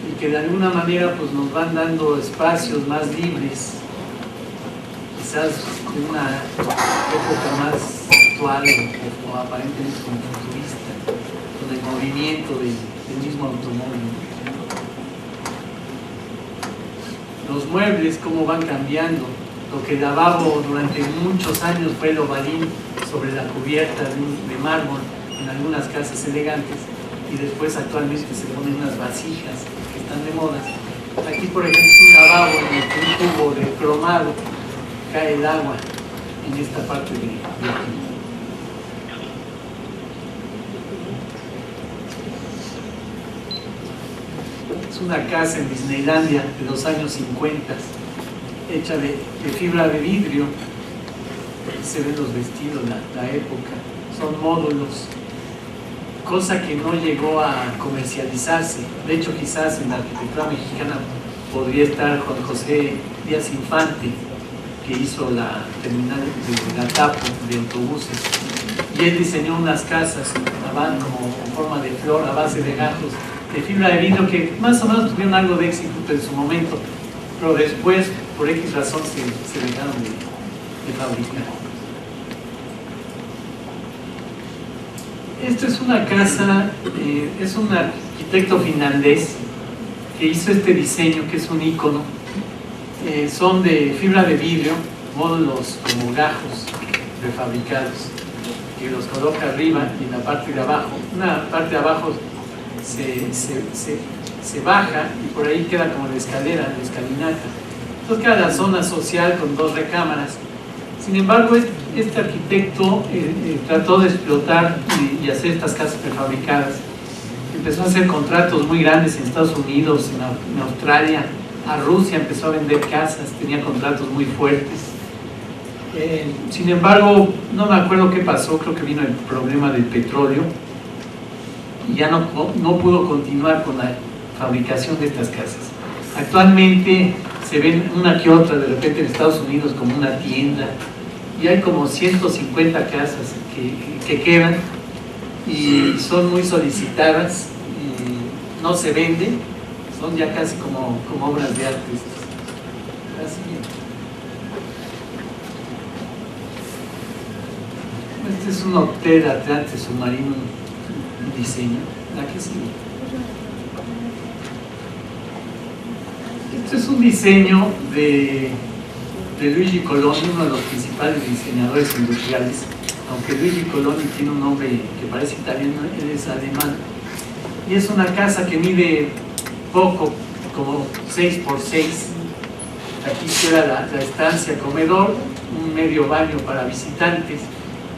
y que de alguna manera pues, nos van dando espacios más libres, quizás de una época más actual o aparentemente como futurista, con el movimiento del mismo automóvil. Los muebles, cómo van cambiando. Lo que lavabo durante muchos años fue el ovalín sobre la cubierta de mármol en algunas casas elegantes, y después actualmente se ponen unas vasijas que están de moda. Aquí, por ejemplo, es un lavabo en el que un tubo de cromado cae el agua en esta parte de aquí. Es una casa en Disneylandia de los años 50, hecha de fibra de vidrio. Aquí se ven los vestidos, la época. Son módulos, cosa que no llegó a comercializarse. De hecho, quizás en la arquitectura mexicana podría estar Juan José Díaz Infante, que hizo la terminal de la TAPO de autobuses, y él diseñó unas casas como en forma de flor a base de gajos de fibra de vidrio que más o menos tuvieron algo de éxito en su momento, pero después por X razón se dejaron de fabricar. Esta es una casa, es un arquitecto finlandés que hizo este diseño que es un ícono. Son de fibra de vidrio, módulos como gajos prefabricados, que los coloca arriba y en la parte de abajo. Una parte de abajo se baja y por ahí queda como la escalera, la escalinata. Entonces queda la zona social con 2 recámaras. Sin embargo, este arquitecto trató de explotar y hacer estas casas prefabricadas. Empezó a hacer contratos muy grandes en Estados Unidos, en Australia, a Rusia empezó a vender casas, tenía contratos muy fuertes. Sin embargo, no me acuerdo qué pasó, creo que vino el problema del petróleo y ya no pudo continuar con la fabricación de estas casas. Actualmente se ven una que otra de repente en Estados Unidos como una tienda y hay como 150 casas que quedan y son muy solicitadas, no se venden, son ya casi como obras de arte. Este es un hotel Atlante submarino, un diseño. ¿La que sigue? Este es un diseño de Luigi Coloni, uno de los principales diseñadores industriales. Aunque Luigi Coloni tiene un nombre que parece italiano, él es alemán. Y es una casa que mide poco, como 6 por 6. Aquí queda la estancia comedor, un medio baño para visitantes.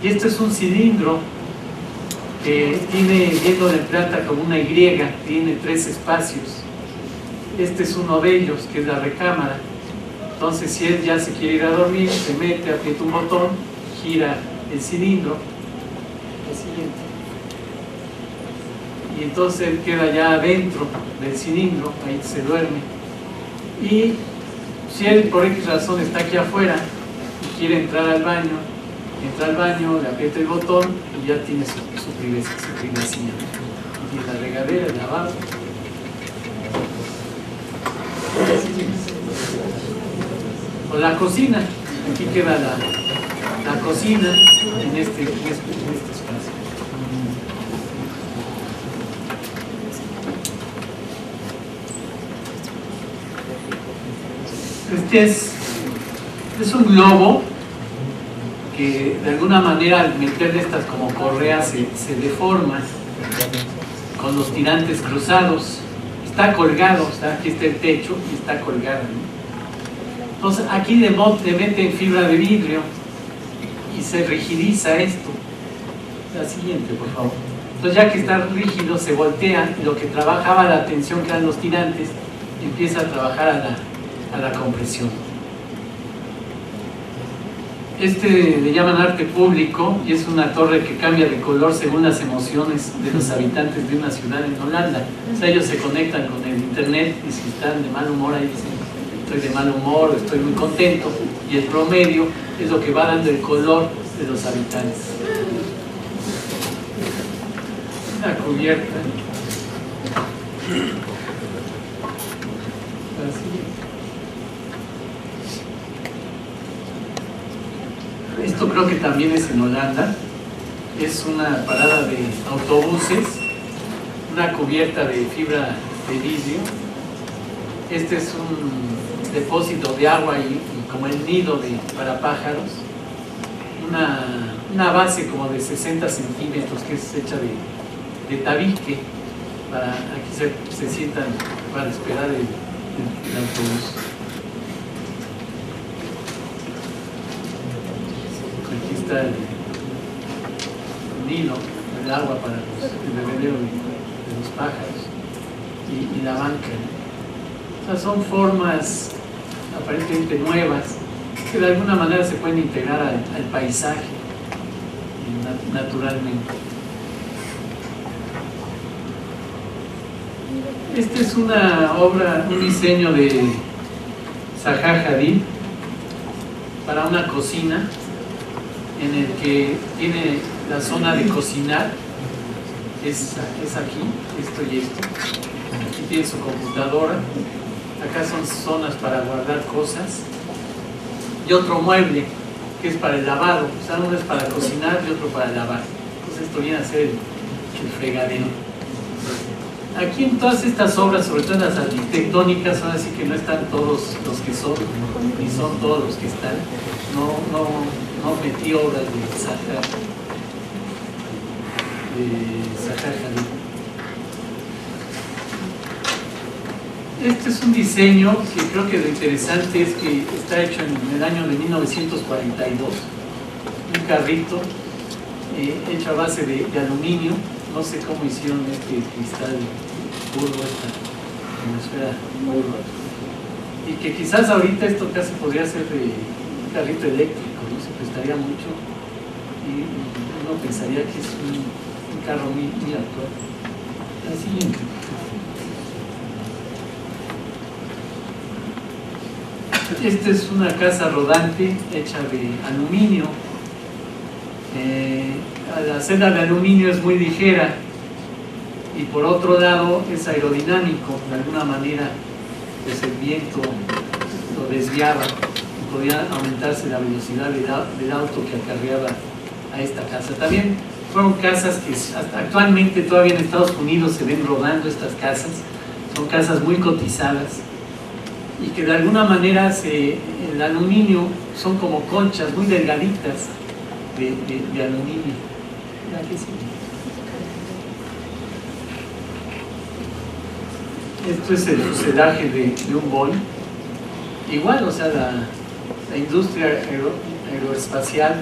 Y este es un cilindro que tiene, viendo de planta como una Y, tiene 3 espacios. Este es uno de ellos, que es la recámara. Entonces, si él ya se quiere ir a dormir, se mete, aprieta un botón, gira el cilindro, el siguiente, y entonces él queda ya dentro del cilindro, ahí se duerme. Y si él por X razón está aquí afuera y quiere entrar al baño, entra al baño, le aprieta el botón y ya tiene su privacidad. Y la regadera, el lavabo. O la cocina, aquí queda la cocina en este espacio. Este es un globo que de alguna manera al meterle estas como correas se deforma con los tirantes cruzados. Está colgado, aquí está el techo y está colgado, ¿no? Entonces aquí le meten fibra de vidrio y se rigidiza esto. La siguiente, por favor. Entonces ya que está rígido se voltea y lo que trabajaba la tensión que eran los tirantes empieza a trabajar a la compresión. Le llaman arte público y es una torre que cambia de color según las emociones de los habitantes de una ciudad en Holanda. O sea, ellos se conectan con el internet y si están de mal humor ahí dicen estoy de mal humor, estoy muy contento, y el promedio es lo que va dando el color de los habitantes. Una cubierta. Esto creo que también es en Holanda. Es una parada de autobuses, una cubierta de fibra de vidrio. Este es un depósito de agua y como el nido para pájaros. Una base como de 60 centímetros que es hecha de tabique. Aquí se sientan para esperar el autobús. Aquí está el nido, el agua para el bebedero de los pájaros. y la banca, ¿no? O sea, son formas aparentemente nuevas que de alguna manera se pueden integrar al paisaje naturalmente. Esta es una obra, un diseño de Zaha Hadid para una cocina en el que tiene la zona de cocinar, es aquí, esto y esto. Aquí tiene su computadora, acá son zonas para guardar cosas y otro mueble que es para el lavado, o sea, uno es para cocinar y otro para lavar. Entonces esto viene a ser el fregadero. Aquí en todas estas obras, sobre todo en las arquitectónicas, ahora sí que no están todos los que son, ni son todos los que están. No metí obras de Zaha Hadid. Este es un diseño que creo que lo interesante es que está hecho en el año de 1942. Un carrito hecho a base de aluminio. No sé cómo hicieron este cristal curvo, esta atmósfera curva. Y que quizás ahorita esto casi podría ser de un carrito eléctrico, ¿no? Se prestaría mucho y uno pensaría que es un carro muy actual. La siguiente. Esta es una casa rodante hecha de aluminio. La celda de aluminio es muy ligera y por otro lado es aerodinámico. De alguna manera pues el viento lo desviaba y podía aumentarse la velocidad del auto que acarreaba a esta casa. También fueron casas que hasta actualmente todavía en Estados Unidos se ven rodando estas casas. Son casas muy cotizadas y que de alguna manera el aluminio son como conchas muy delgaditas de aluminio. Aquí sí. Esto es el fuselaje de un Boeing. Igual, o sea, la industria aeroespacial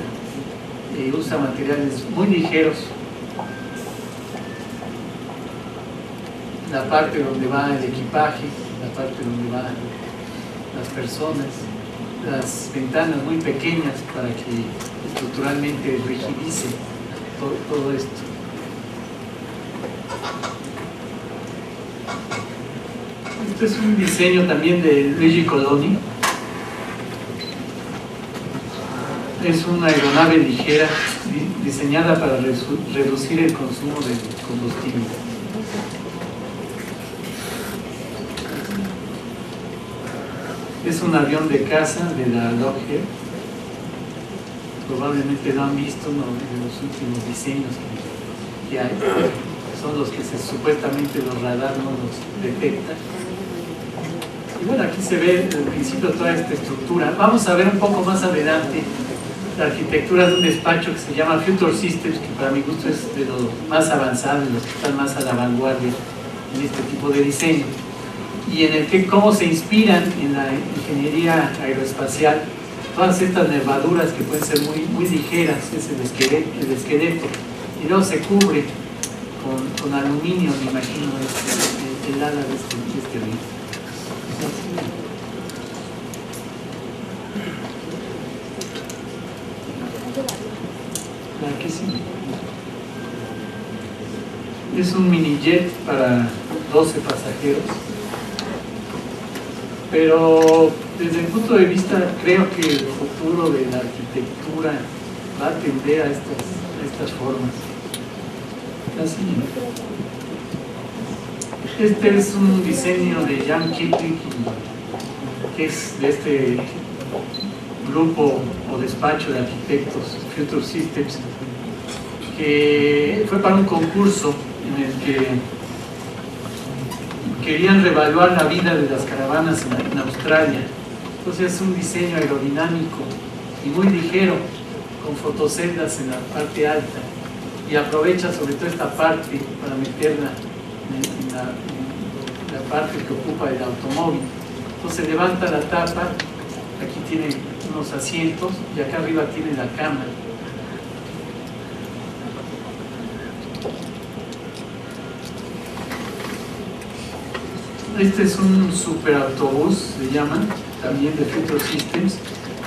usa materiales muy ligeros. La parte donde va el equipaje, la parte donde van las personas, las ventanas muy pequeñas para que estructuralmente rigidice todo esto. Este es un diseño también de Luigi Coloni. Es una aeronave ligera diseñada para reducir el consumo de combustible. Es un avión de caza de la Lockheed. Probablemente lo han visto, uno de los últimos diseños que hay. Son los que supuestamente los radar no los detectan. Y bueno, aquí se ve al principio toda esta estructura. Vamos a ver un poco más adelante la arquitectura de un despacho que se llama Future Systems, que para mi gusto es de los más avanzados, de los que están más a la vanguardia en este tipo de diseño. Y en el que cómo se inspiran en la ingeniería aeroespacial todas estas nervaduras que pueden ser muy ligeras, es el esqueleto, y luego se cubre con aluminio, me imagino, el ala de este río. Aquí sí. Es un mini jet para 12 pasajeros. Pero desde el punto de vista, creo que el futuro de la arquitectura va a tender a estas formas. Así. Este es un diseño de Jan Kipling, que es de este grupo o despacho de arquitectos, Future Systems, que fue para un concurso en el que querían reevaluar la vida de las caravanas en Australia. Entonces es un diseño aerodinámico y muy ligero, con fotoceldas en la parte alta, y aprovecha sobre todo esta parte para meterla en la parte que ocupa el automóvil. Entonces levanta la tapa, aquí tiene unos asientos y acá arriba tiene la cama. Este es un superautobús, se llaman, también de Future Systems,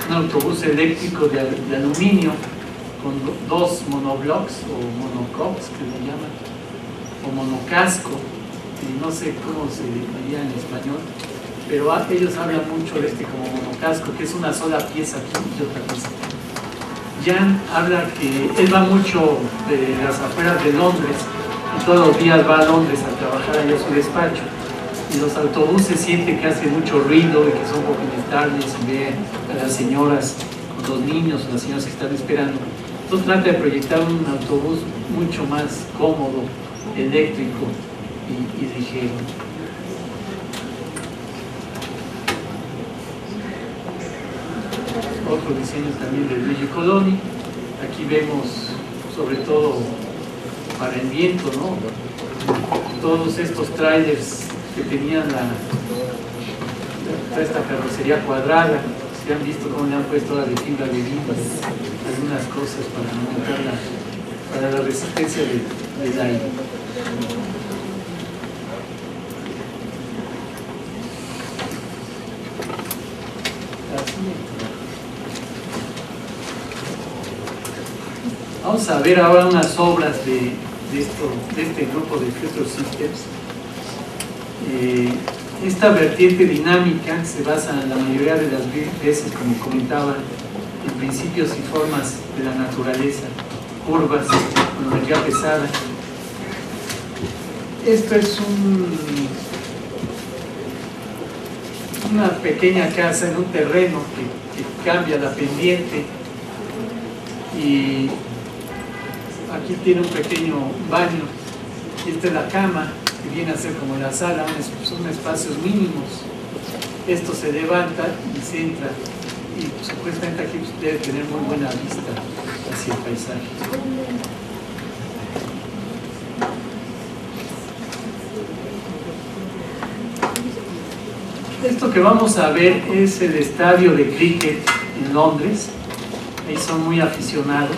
un autobús eléctrico de aluminio con dos monoblocks o monocoques que le llaman, o monocasco, y no sé cómo se diría en español, pero ellos hablan mucho de este como monocasco, que es una sola pieza aquí y otra pieza. Jan habla que él va mucho de las afueras de Londres y todos los días va a Londres a trabajar allá a su despacho, y los autobuses sienten que hace mucho ruido y que son un poco inestables y ve a las señoras con los niños, las señoras que están esperando. Entonces trata de proyectar un autobús mucho más cómodo, eléctrico y ligero. Otro diseño también de Luigi Coloni. Aquí vemos sobre todo para el viento, ¿no? Todos estos trailers que tenían esta carrocería cuadrada. Se han visto cómo le han puesto la de fibra de vidrio, algunas cosas para aumentar para la resistencia del aire. Vamos a ver ahora unas obras de este grupo de Future Systems. Esta vertiente dinámica se basa en la mayoría de las veces, como comentaba, en principios y formas de la naturaleza, curvas, geometría pesada. Esto es una pequeña casa en un terreno que cambia la pendiente, y aquí tiene un pequeño baño, y esta es la cama, que viene a ser como la sala, son espacios mínimos. Esto se levanta y se entra, y supuestamente aquí debe tener muy buena vista hacia el paisaje. Esto que vamos a ver es el estadio de cricket en Londres. Ahí son muy aficionados.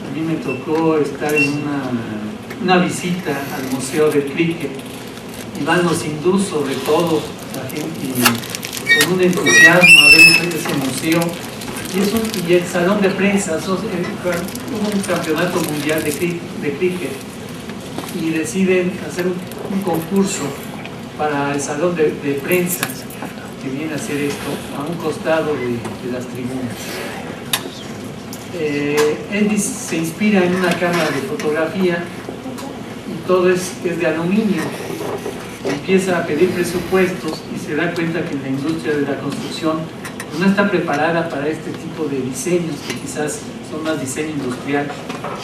A mí me tocó estar en una visita al Museo del Cricket, y van los hindús sobre todo, la gente, y con un entusiasmo a ver ese museo, y el salón de prensa. Hubo un campeonato mundial de cricket y deciden hacer un concurso para el salón de prensa, que viene a hacer esto a un costado de las tribunas. Él se inspira en una cámara de fotografía, y todo es de aluminio. Empieza a pedir presupuestos y se da cuenta que la industria de la construcción no está preparada para este tipo de diseños, que quizás son más diseño industrial.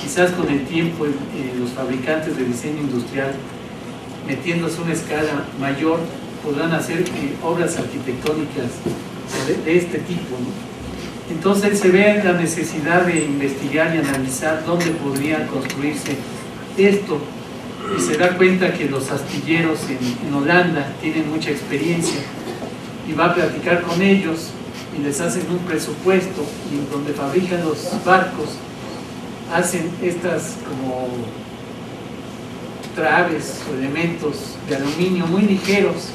Quizás con el tiempo los fabricantes de diseño industrial, metiéndose a una escala mayor, podrán hacer obras arquitectónicas de este tipo, ¿no? Entonces se ve la necesidad de investigar y analizar dónde podría construirse esto, y se da cuenta que los astilleros en Holanda tienen mucha experiencia, y va a platicar con ellos y les hacen un presupuesto, y donde fabrican los barcos hacen estas como traves o elementos de aluminio muy ligeros,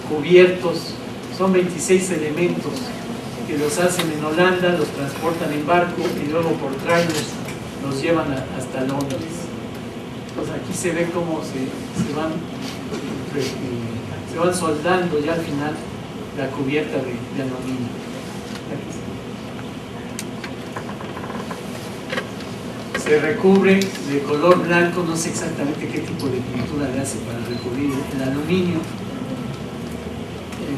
cubiertos. Son 26 elementos que los hacen en Holanda, los transportan en barco y luego por trailers los llevan hasta Londres. Entonces aquí se ve cómo se van soldando ya al final la cubierta de aluminio. Se recubre de color blanco, no sé exactamente qué tipo de pintura le hace para recubrir el aluminio.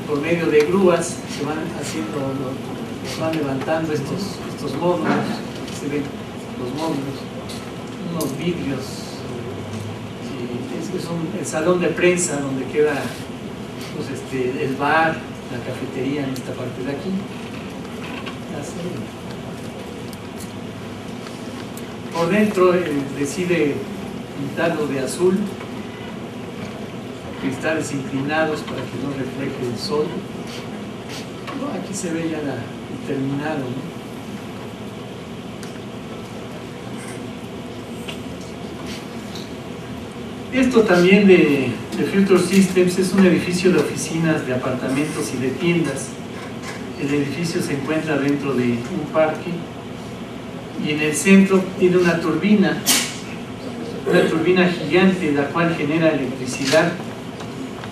Por medio de grúas se van levantando estos módulos. Se ven los módulos, unos vidrios. Es el salón de prensa donde queda pues, el bar, la cafetería en esta parte de aquí. Por dentro decide pintarlo de azul, cristales inclinados para que no refleje el sol. Bueno, aquí se ve ya el terminado, ¿no? Esto también de The Future Systems es un edificio de oficinas, de apartamentos y de tiendas. El edificio se encuentra dentro de un parque y en el centro tiene una turbina gigante, la cual genera electricidad.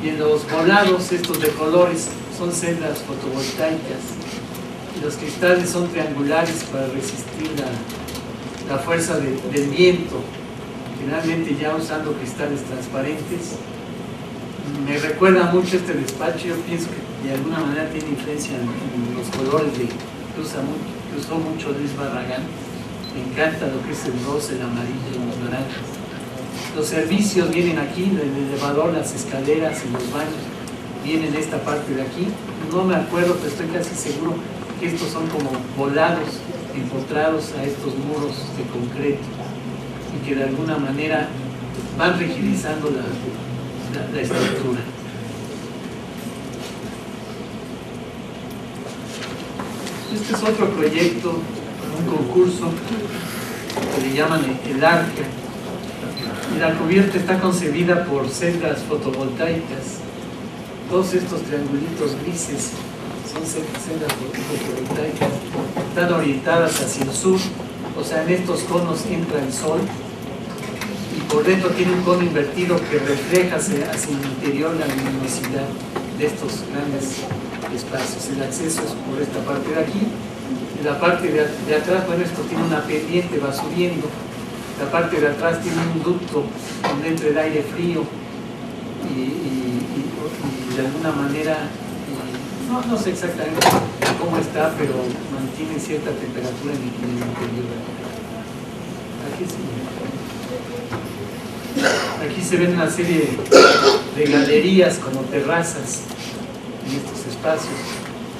Y en los volados, estos de colores, son celdas fotovoltaicas. Y los cristales son triangulares para resistir la fuerza del viento, generalmente ya usando cristales transparentes. Me recuerda mucho este despacho. Yo pienso que de alguna manera tiene influencia en los colores que usó mucho Luis Barragán. Me encanta lo que es el rosa, el amarillo, los naranjas. Los servicios vienen aquí, el elevador, las escaleras y los baños vienen en esta parte de aquí. No me acuerdo, pero estoy casi seguro que estos son como volados empotrados a estos muros de concreto y que de alguna manera van rigidizando la estructura. Este es otro proyecto, un concurso que le llaman el Arca, y la cubierta está concebida por celdas fotovoltaicas. Todos estos triangulitos grises son celdas fotovoltaicas, están orientadas hacia el sur, o sea, en estos conos entra el sol y por dentro tiene un cono invertido que refleja hacia el interior la luminosidad de estos grandes espacios. El acceso es por esta parte de aquí, y la parte de atrás, bueno, esto tiene una pendiente, va subiendo. La parte de atrás tiene un ducto donde entra el aire frío y de alguna manera, no sé exactamente cómo está, pero mantiene cierta temperatura en el interior. Aquí se ven una serie de galerías como terrazas en estos espacios.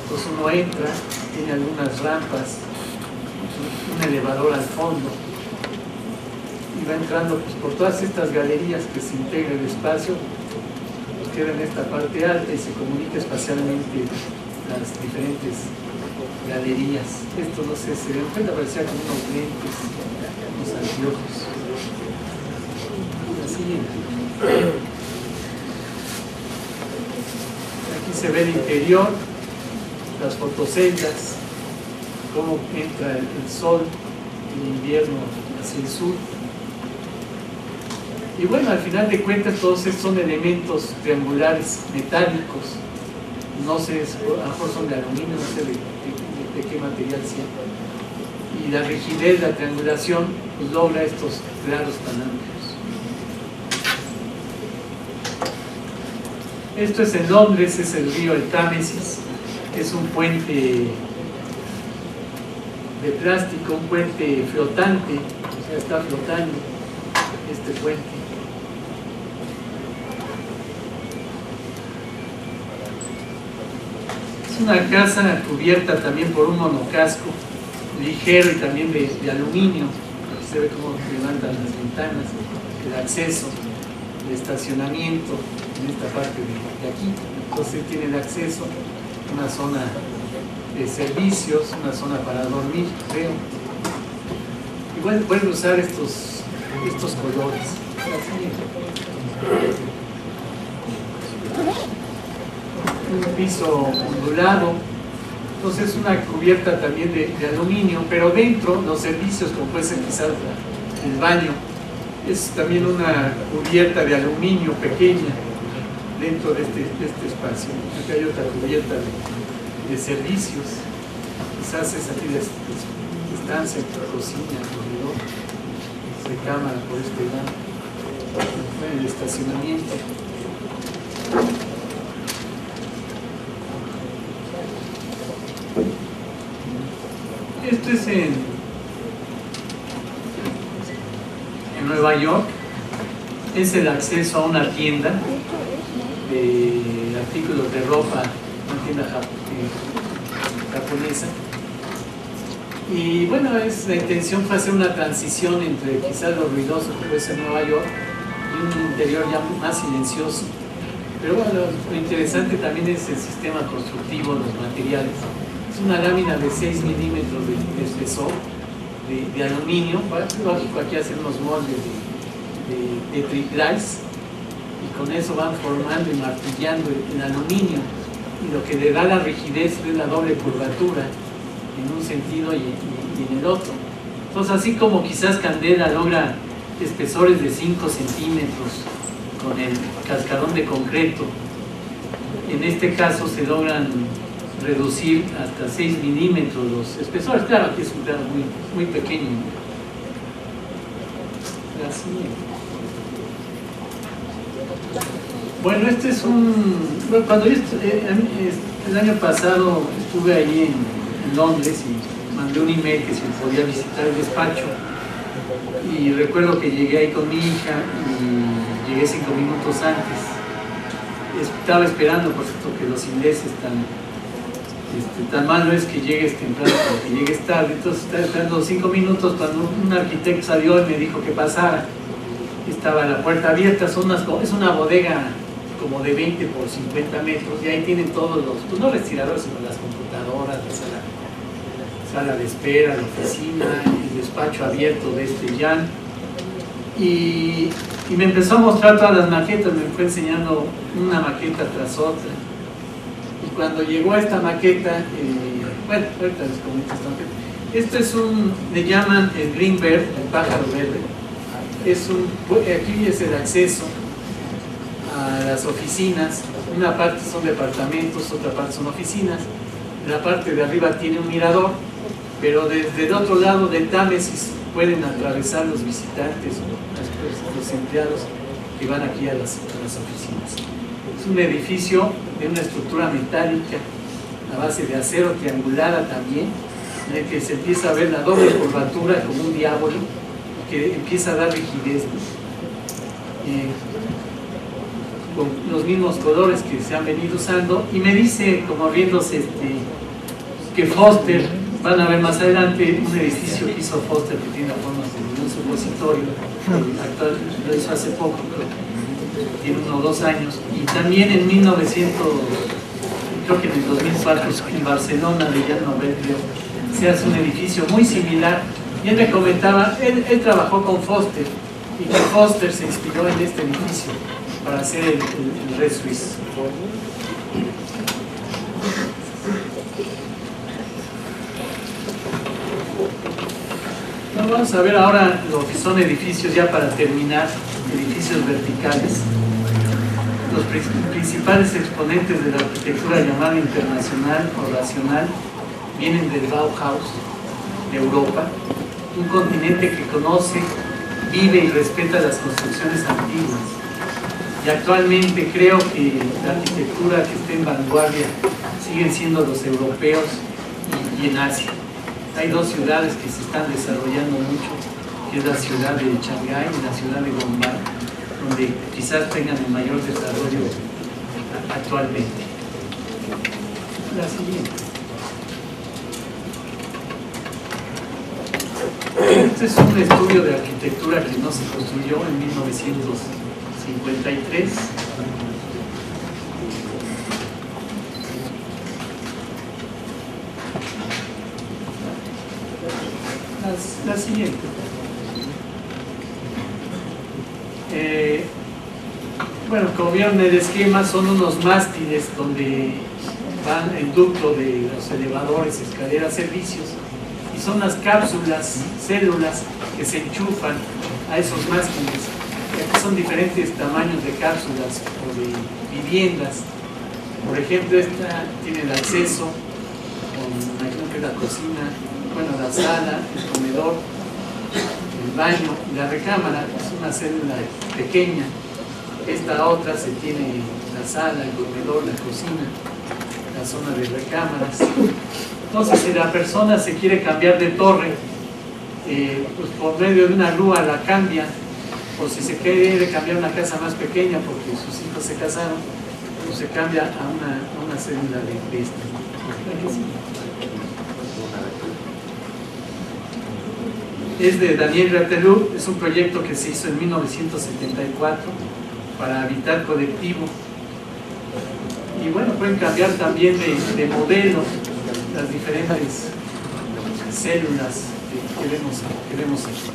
Entonces uno entra, tiene algunas rampas, un elevador al fondo, y va entrando pues, por todas estas galerías que se integra el espacio, pues queda en esta parte alta y se comunica espacialmente las diferentes galerías. Esto no sé, se encuentra parecía como unos lentes, unos anteojos. La siguiente. Aquí se ve el interior, las fotoceldas, cómo entra el sol en invierno hacia el sur. Y bueno, al final de cuentas todos estos son elementos triangulares metálicos, no sé, a lo mejor son de aluminio, no sé de qué material sea. Y la rigidez, la triangulación, pues logra estos claros tan amplios. Esto es en Londres, es el río el Támesis, es un puente de plástico, un puente flotante, o sea, está flotando este puente. Es una casa cubierta también por un monocasco ligero y también de aluminio. Aquí se ve cómo levantan las ventanas, el acceso, el estacionamiento en esta parte de aquí. Entonces tiene el acceso, una zona de servicios, una zona para dormir, creo. Igual pueden usar estos colores. Un piso ondulado, entonces una cubierta también de aluminio, pero dentro los servicios, como puede ser quizás el baño, es también una cubierta de aluminio pequeña dentro de este espacio. Acá hay otra cubierta de servicios, quizás es aquí de estancia, cocina, corredor, recámara por este lado, el estacionamiento. Esto es en Nueva York, es el acceso a una tienda de artículos de ropa, una tienda japonesa. Y bueno, la intención fue hacer una transición entre quizás lo ruidoso que puede ser Nueva York y un interior ya más silencioso. Pero bueno, lo interesante también es el sistema constructivo, los materiales. Es una lámina de 6 milímetros de espesor, de aluminio. Lógico, aquí hacen unos moldes de triplice, y con eso van formando y martillando el aluminio, y lo que le da la rigidez es la doble curvatura en un sentido y en el otro. Entonces, así como quizás Candela logra espesores de 5 centímetros con el cascarón de concreto, en este caso se logran reducir hasta 6 milímetros los espesores. Claro que es un grado muy pequeño. La siguiente. Bueno, este es bueno, cuando yo el año pasado estuve ahí en Londres y mandé un email que si podía visitar el despacho, y recuerdo que llegué ahí con mi hija y llegué 5 minutos antes. Estaba esperando, por cierto, que los ingleses tan malo es que llegues temprano como que llegues tarde. Entonces estaba esperando 5 minutos cuando un arquitecto salió y me dijo que pasara. Estaba la puerta abierta, es una bodega como de 20 por 50 metros, y ahí tienen todos los, pues no respiradores, sino las computadoras, la sala de espera, la oficina, el despacho abierto de Jan. Y me empezó a mostrar todas las maquetas, me fue enseñando una maqueta tras otra. Y cuando llegó a esta maqueta, bueno, ahorita les comento esta maqueta. Esto es le llaman el Green Bird, el pájaro verde. Aquí es el acceso a las oficinas. Una parte son departamentos, otra parte son oficinas. La parte de arriba tiene un mirador, pero desde el otro lado del Támesis pueden atravesar los visitantes, los empleados que van aquí a las oficinas. Es un edificio de una estructura metálica a base de acero triangulada también, en el que se empieza a ver la doble curvatura como un diablo, que empieza a dar rigidez, con los mismos colores que se han venido usando. Y me dice, como riéndose, que Foster, van a ver más adelante un edificio que hizo Foster que tiene la forma de un supositorio, actual, lo hizo hace poco, tiene 1 o 2 años. Y también en 1900, creo que en el 2004, en Barcelona, de Jan Nouvel, se hace un edificio muy similar. Y él me comentaba, él trabajó con Foster, y que Foster se inspiró en este edificio para hacer el Red Suisse. Bueno, vamos a ver ahora lo que son edificios, ya para terminar, edificios verticales. Los principales exponentes de la arquitectura llamada internacional o racional vienen del Bauhaus, de Europa, un continente que conoce, vive y respeta las construcciones antiguas. Y actualmente creo que la arquitectura que está en vanguardia siguen siendo los europeos y en Asia. Hay 2 ciudades que se están desarrollando mucho, que es la ciudad de Shanghái y la ciudad de Bombay, donde quizás tengan el mayor desarrollo actualmente. La siguiente. Este es un estudio de arquitectura que no se construyó en 1953. La siguiente. Bueno, como vieron el esquema, son unos mástiles donde van el ducto de los elevadores, escaleras, servicios, y son las cápsulas, células que se enchufan a esos mástiles. Aquí son diferentes tamaños de cápsulas o de viviendas. Por ejemplo, esta tiene el acceso con, imagino que la cocina, bueno, la sala, el comedor, el baño y la recámara. Es una célula pequeña. Esta otra se tiene la sala, el comedor, la cocina, la zona de recámaras. Entonces, si la persona se quiere cambiar de torre, pues por medio de una grúa la cambia, o si se quiere cambiar a una casa más pequeña porque sus hijos se casaron, pues se cambia a una célula de esta. Es de Daniel Gratteloup, es un proyecto que se hizo en 1974 para habitar colectivo. Y bueno, pueden cambiar también de modelo las diferentes células que vemos aquí.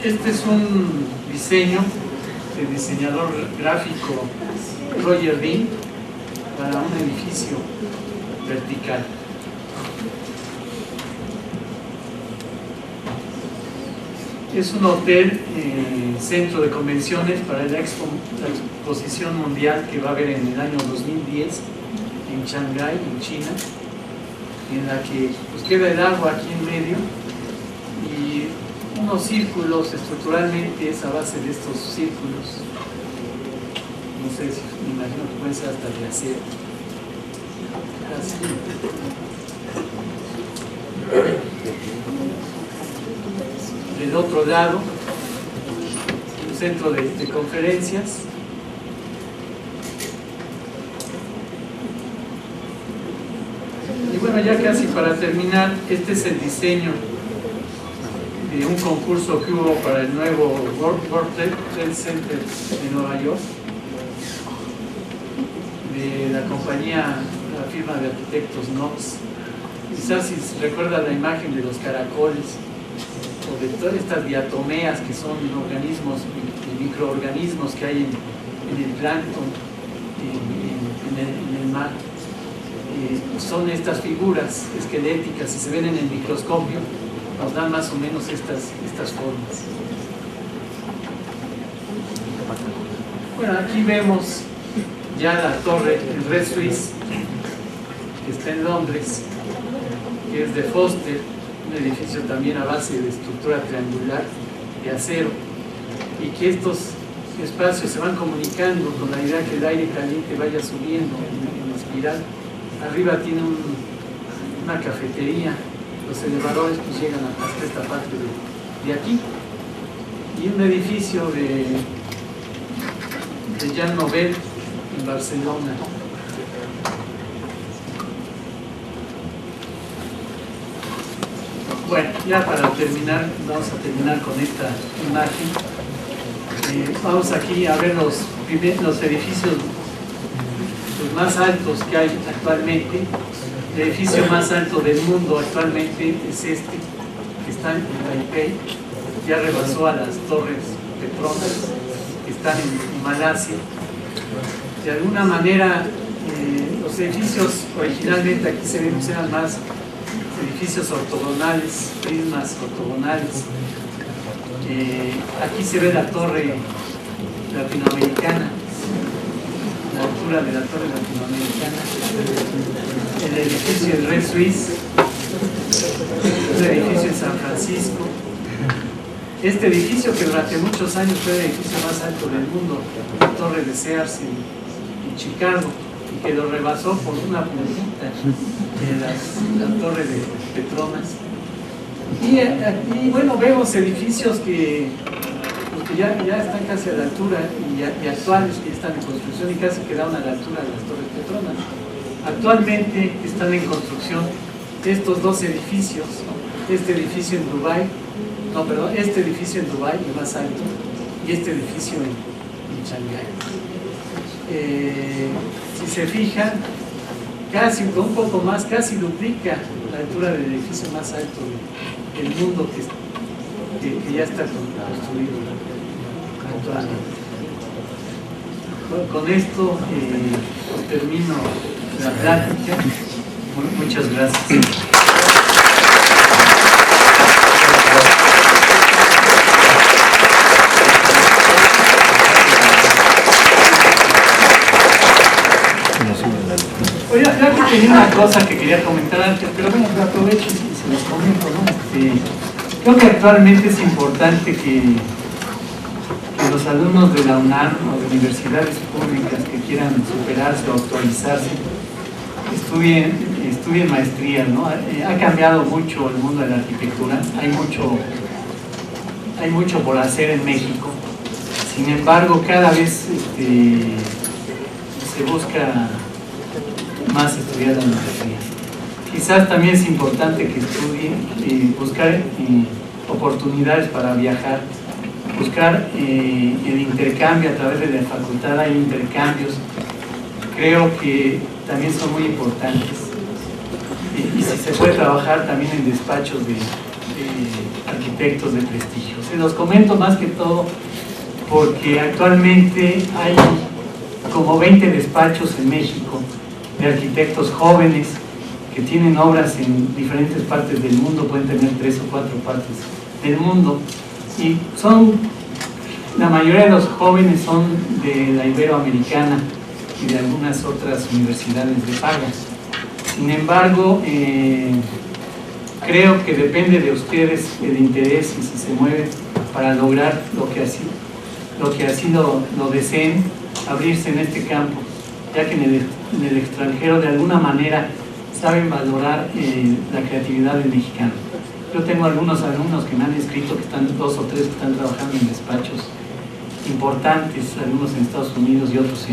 Este es un diseño del diseñador gráfico Roger Dean para un edificio vertical. Es un hotel, centro de convenciones para la exposición mundial que va a haber en el año 2010 en Shanghái, en China, en la que pues, queda el agua aquí en medio y unos círculos, estructuralmente es a base de estos círculos. No sé si me imagino que pueden ser hasta de acero. Así. Del otro lado, un centro de conferencias. Y bueno, ya casi para terminar, este es el diseño de un concurso que hubo para el nuevo World Trade Center de Nueva York, de la compañía, la firma de arquitectos Knox. Quizás si se recuerda la imagen de los caracoles o de todas estas diatomeas que son organismos, microorganismos que hay en el plancton, en el mar. Son estas figuras esqueléticas, si se ven en el microscopio, nos dan más o menos estas formas. Bueno, aquí vemos ya la torre, el Red Suisse, que está en Londres, que es de Foster, un edificio también a base de estructura triangular de acero, y que estos espacios se van comunicando con la idea que el aire caliente vaya subiendo en espiral. Arriba tiene una cafetería, los elevadores pues llegan hasta esta parte de aquí, y un edificio de Jean Nouvel en Barcelona. Bueno, ya para terminar, vamos a terminar con esta imagen. Vamos aquí a ver los edificios más altos que hay actualmente. El edificio más alto del mundo actualmente es este, que está en Taipei, ya rebasó a las torres Petronas, que están en Malasia. De alguna manera, los edificios originalmente aquí se ven, eran más edificios ortogonales, prismas ortogonales. Aquí se ve la torre latinoamericana, la altura de la torre latinoamericana, el edificio del Red Suisse, el edificio en San Francisco, este edificio que durante muchos años fue el edificio más alto del mundo, la torre de Sears en Chicago, y que lo rebasó por una puntita la torre de Petronas. Y bueno, vemos edificios que ya están casi a la altura y actuales que están en construcción y casi quedaron a la altura de las torres Petronas. Actualmente están en construcción estos dos edificios, este edificio en Dubái, este edificio en Dubái, el más alto, y este edificio en Shanghái. Si se fijan, casi un poco más, casi duplica la altura del edificio más alto del mundo que ya está construido actualmente. Con esto termino la plática. Muchas gracias. Oye, ya que tenía una cosa que quería comentar antes, pero bueno, aprovecho y se los comento, ¿no? Creo que actualmente es importante que los alumnos de la UNAM o de universidades públicas que quieran superarse o actualizarse estudien maestrías, ¿no? Ha cambiado mucho el mundo de la arquitectura, hay mucho por hacer en México. Sin embargo, cada vez se busca más estudiar la maestría. Quizás también es importante que estudien, buscar oportunidades para viajar, buscar el intercambio a través de la facultad. Hay intercambios, creo que también son muy importantes, y si se puede trabajar también en despachos arquitectos de prestigio. Se los comento más que todo porque actualmente hay como 20 despachos en México de arquitectos jóvenes que tienen obras en diferentes partes del mundo, pueden tener 3 o 4 partes del mundo, y la mayoría de los jóvenes son de la Iberoamericana y de algunas otras universidades de paga. Sin embargo, creo que depende de ustedes el interés y si se mueven para lograr lo que así lo deseen, abrirse en este campo, ya que en el extranjero de alguna manera saben valorar la creatividad del mexicano. Yo tengo algunos alumnos que me han escrito, que están 2 o 3 que están trabajando en despachos importantes, algunos en Estados Unidos y otros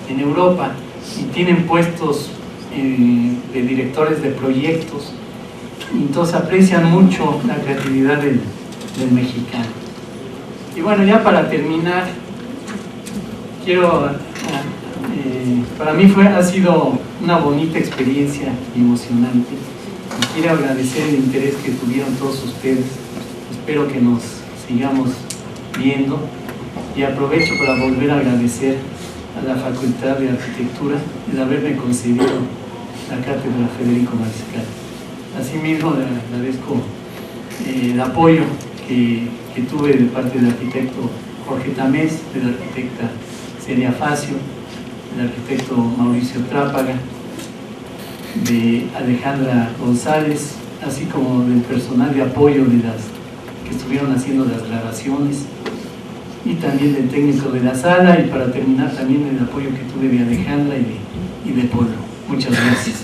en Europa, y tienen puestos de directores de proyectos, y entonces aprecian mucho la creatividad del mexicano. Y bueno, ya para terminar, para mí ha sido una bonita experiencia emocionante, y quiero agradecer el interés que tuvieron todos ustedes. Espero que nos sigamos viendo, y aprovecho para volver a agradecer a la Facultad de Arquitectura el haberme concedido la cátedra Federico Mariscal. Asimismo, le agradezco el apoyo que tuve de parte del arquitecto Jorge Tamés, de la arquitecta Celia Facio, del arquitecto Mauricio Trápaga, de Alejandra González, así como del personal de apoyo que estuvieron haciendo las grabaciones, y también del técnico de la sala, y para terminar también el apoyo que tuve de Alejandra y de Polo. Muchas gracias.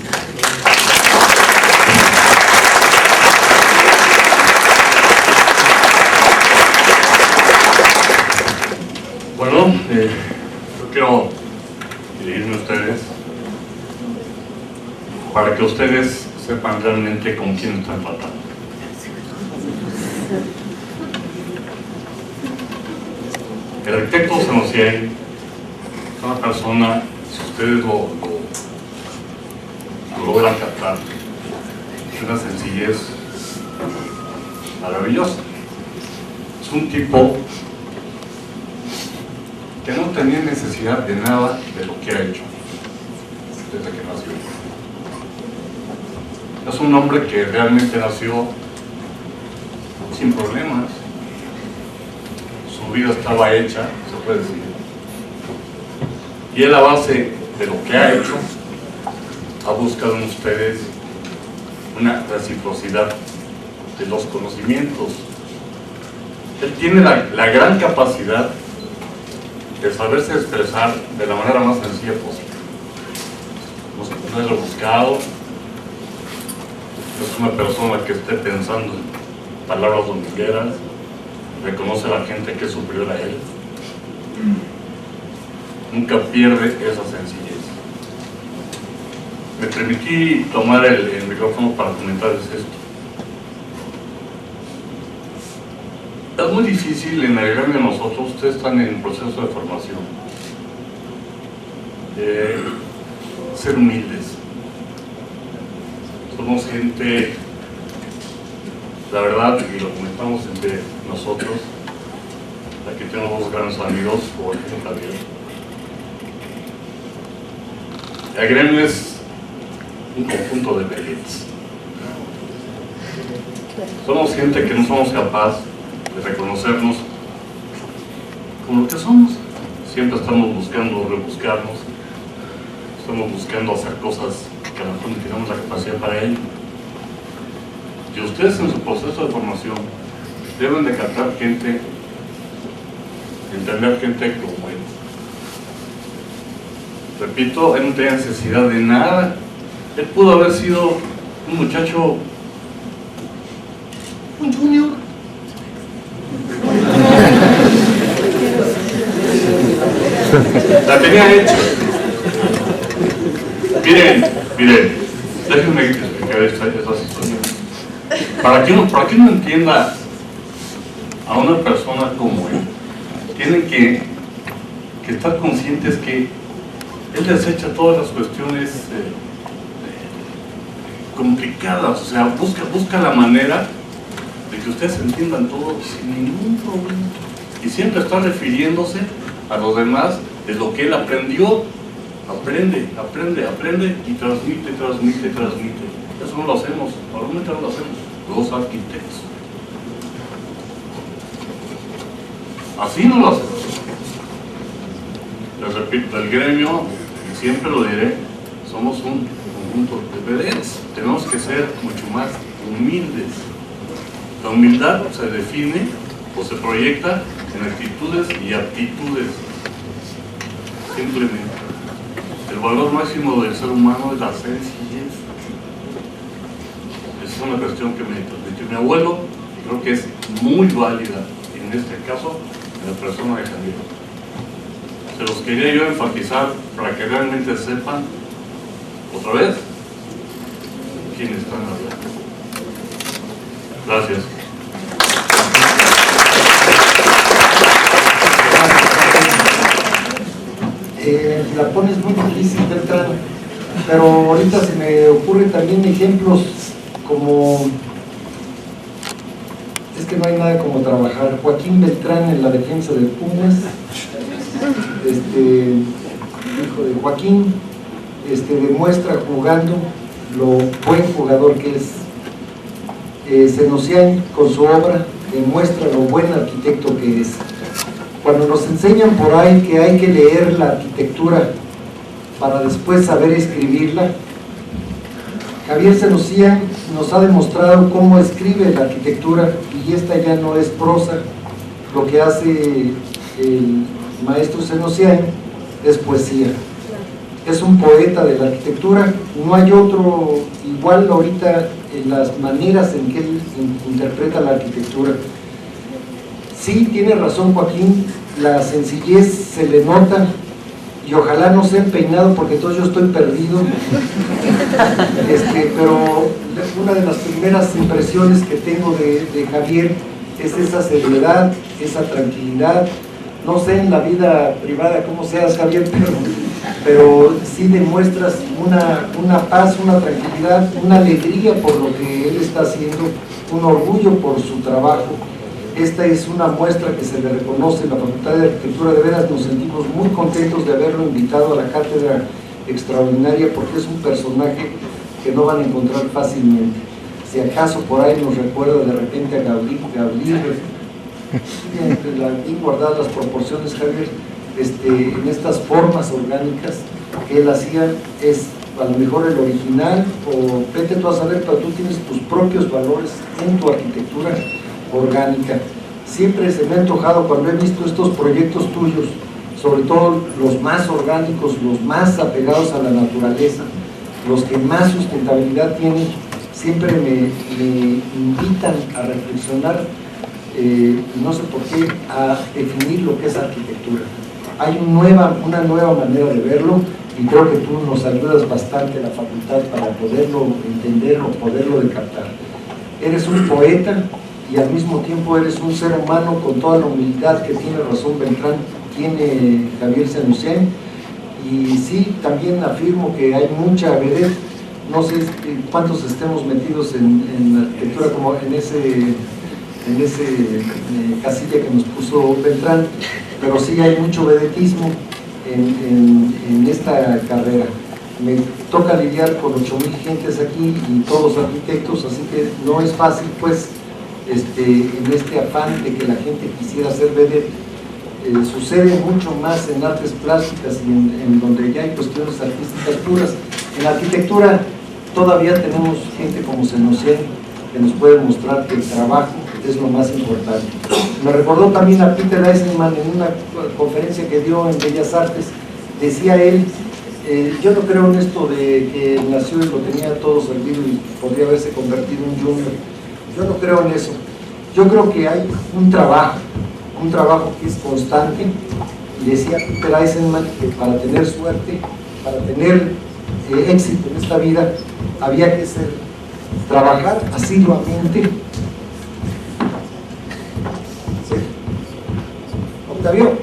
Bueno, yo quiero dirigirme a ustedes para que ustedes sepan realmente con quién están tratando. El arquitecto Sanociel es una persona, si ustedes lo logran captar, es una sencillez maravillosa. Es un tipo que no tenía necesidad de nada de lo que ha hecho desde que nació. Es un hombre que realmente nació sin problemas. Su vida estaba hecha, se puede decir. Y él, a base de lo que ha hecho, ha buscado en ustedes una reciprocidad de los conocimientos. Él tiene la gran capacidad de saberse expresar de la manera más sencilla posible. No es rebuscado, es una persona que esté pensando en palabras domingueras, reconoce a la gente que es superior a él, nunca pierde esa sencillez. Me permití tomar el micrófono para comentarles esto. Es muy difícil en el gremio de nosotros, ustedes están en proceso de formación, ser humildes. Somos gente, la verdad, y lo comentamos entre nosotros, aquí tenemos 2 grandes amigos, Jorge y Javier. El gremio es un conjunto de vedettes. Somos gente que no somos capaces de reconocernos como lo que somos. Siempre estamos buscando rebuscarnos, estamos buscando hacer cosas que a lo mejor no tenemos la capacidad para ello. Y ustedes en su proceso de formación deben de captar gente, entender gente como él. Repito, él no tenía necesidad de nada. Él pudo haber sido un muchacho, un junior. La tenía hecha. Miren, déjenme explicar estas historias. Para que uno entienda a una persona como él, tienen que estar conscientes que él desecha todas las cuestiones complicadas, o sea, busca la manera de que ustedes entiendan todo sin ningún problema. Y siempre está refiriéndose a los demás de lo que él aprendió. Aprende, aprende, aprende y transmite, transmite, transmite. Eso no lo hacemos, normalmente no lo hacemos los arquitectos. Así no lo hacemos. Les repito, el gremio, y siempre lo diré, somos un conjunto de vedettes. Tenemos que ser mucho más humildes. La humildad se define o se proyecta en actitudes y aptitudes. Simplemente. El valor máximo del ser humano es la sencillez. Esa es una cuestión que me transmitió mi abuelo y creo que es muy válida en este caso en la persona de Javier. Se los quería yo enfatizar para que realmente sepan otra vez quién están hablando. Gracias. La pones muy difícil, Beltrán, pero ahorita se me ocurren también ejemplos como, es que no hay nada como trabajar. Joaquín Beltrán en la defensa de Pumas, hijo de Joaquín, demuestra jugando lo buen jugador que es. Senosian con su obra demuestra lo buen arquitecto que es. Cuando nos enseñan por ahí que hay que leer la arquitectura para después saber escribirla, Javier Senosian nos ha demostrado cómo escribe la arquitectura, y esta ya no es prosa. Lo que hace el maestro Senosian es poesía. Es un poeta de la arquitectura, no hay otro igual ahorita en las maneras en que él interpreta la arquitectura. Sí, tiene razón Joaquín, la sencillez se le nota, y ojalá no sea peinado porque entonces yo estoy perdido. Pero una de las primeras impresiones que tengo de Javier es esa seriedad, esa tranquilidad. No sé en la vida privada cómo seas, Javier, pero sí demuestras una paz, una tranquilidad, una alegría por lo que él está haciendo, un orgullo por su trabajo. Esta es una muestra que se le reconoce en la Facultad de Arquitectura. De veras nos sentimos muy contentos de haberlo invitado a la cátedra extraordinaria, porque es un personaje que no van a encontrar fácilmente. Si acaso por ahí nos recuerda de repente a Gabriel, bien guardadas las proporciones, Javier, en estas formas orgánicas que él hacía, es a lo mejor el original, o vete tú a saber, pero tú tienes tus propios valores en tu arquitectura orgánica. Siempre se me ha antojado cuando he visto estos proyectos tuyos, sobre todo los más orgánicos, los más apegados a la naturaleza, los que más sustentabilidad tienen, siempre me invitan a reflexionar, no sé por qué, a definir lo que es arquitectura. Hay una nueva manera de verlo, y creo que tú nos ayudas bastante en la facultad para poderlo entender o poderlo captar. Eres un poeta y al mismo tiempo eres un ser humano con toda la humildad que tiene razón Beltrán, tiene Javier Senosian. Y sí, también afirmo que hay mucha vedette. No sé cuántos estemos metidos en la arquitectura como en ese casilla que nos puso Beltrán, pero sí hay mucho vedetismo en esta carrera. Me toca lidiar con 8,000 gentes aquí y todos arquitectos, así que no es fácil, pues, en este afán de que la gente quisiera ser vedette. Sucede mucho más en artes plásticas y en donde ya hay cuestiones artísticas puras. En la arquitectura todavía tenemos gente como Senosian que nos puede mostrar que el trabajo es lo más importante. Me recordó también a Peter Eisenman en una conferencia que dio en Bellas Artes. Decía él, yo no creo en esto de que nació y lo tenía todo servido y podría haberse convertido en un junior. Yo no creo en eso. Yo creo que hay un trabajo que es constante. Y decía Peter Eisenman que para tener suerte, para tener éxito en esta vida, había que trabajar asiduamente. ¿Sí? Octavio,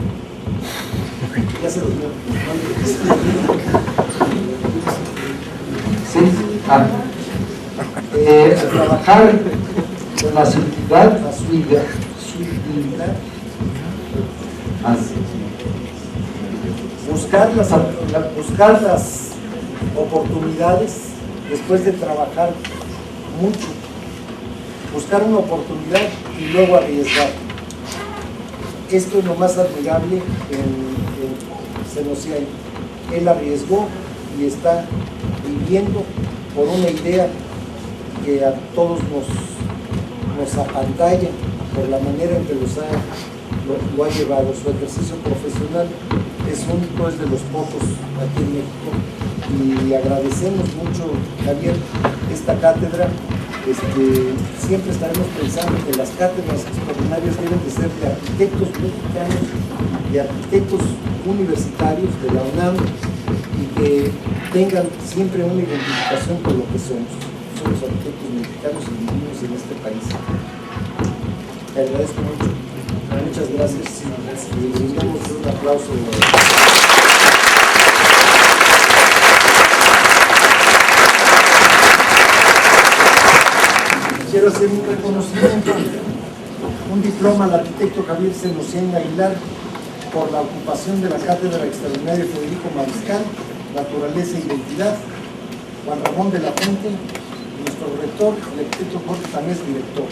ya se durmió. ¿Sí? Trabajar La sutilidad, buscar las oportunidades después de trabajar mucho, buscar una oportunidad y luego arriesgar. Esto es lo más admirable en Senociain. Él arriesgó y está viviendo por una idea que a todos nos apantalla por la manera en que lo ha llevado. Su ejercicio profesional es único, es de los pocos aquí en México, y agradecemos mucho, Javier, esta cátedra. Siempre estaremos pensando que las cátedras extraordinarias deben de ser de arquitectos mexicanos, de arquitectos universitarios de la UNAM, y que tengan siempre una identificación con lo que somos. Somos arquitectos mexicanos y vivimos en este país. Te agradezco mucho. Muchas gracias. Y brindamos un aplauso. Quiero hacer un reconocimiento, un diploma al arquitecto Javier Senociain Aguilar por la ocupación de la Cátedra Extraordinaria Federico Mariscal, Naturaleza e Identidad. Juan Ramón de la Fuente, nuestro rector, el arquitecto Jorge Tamés, director.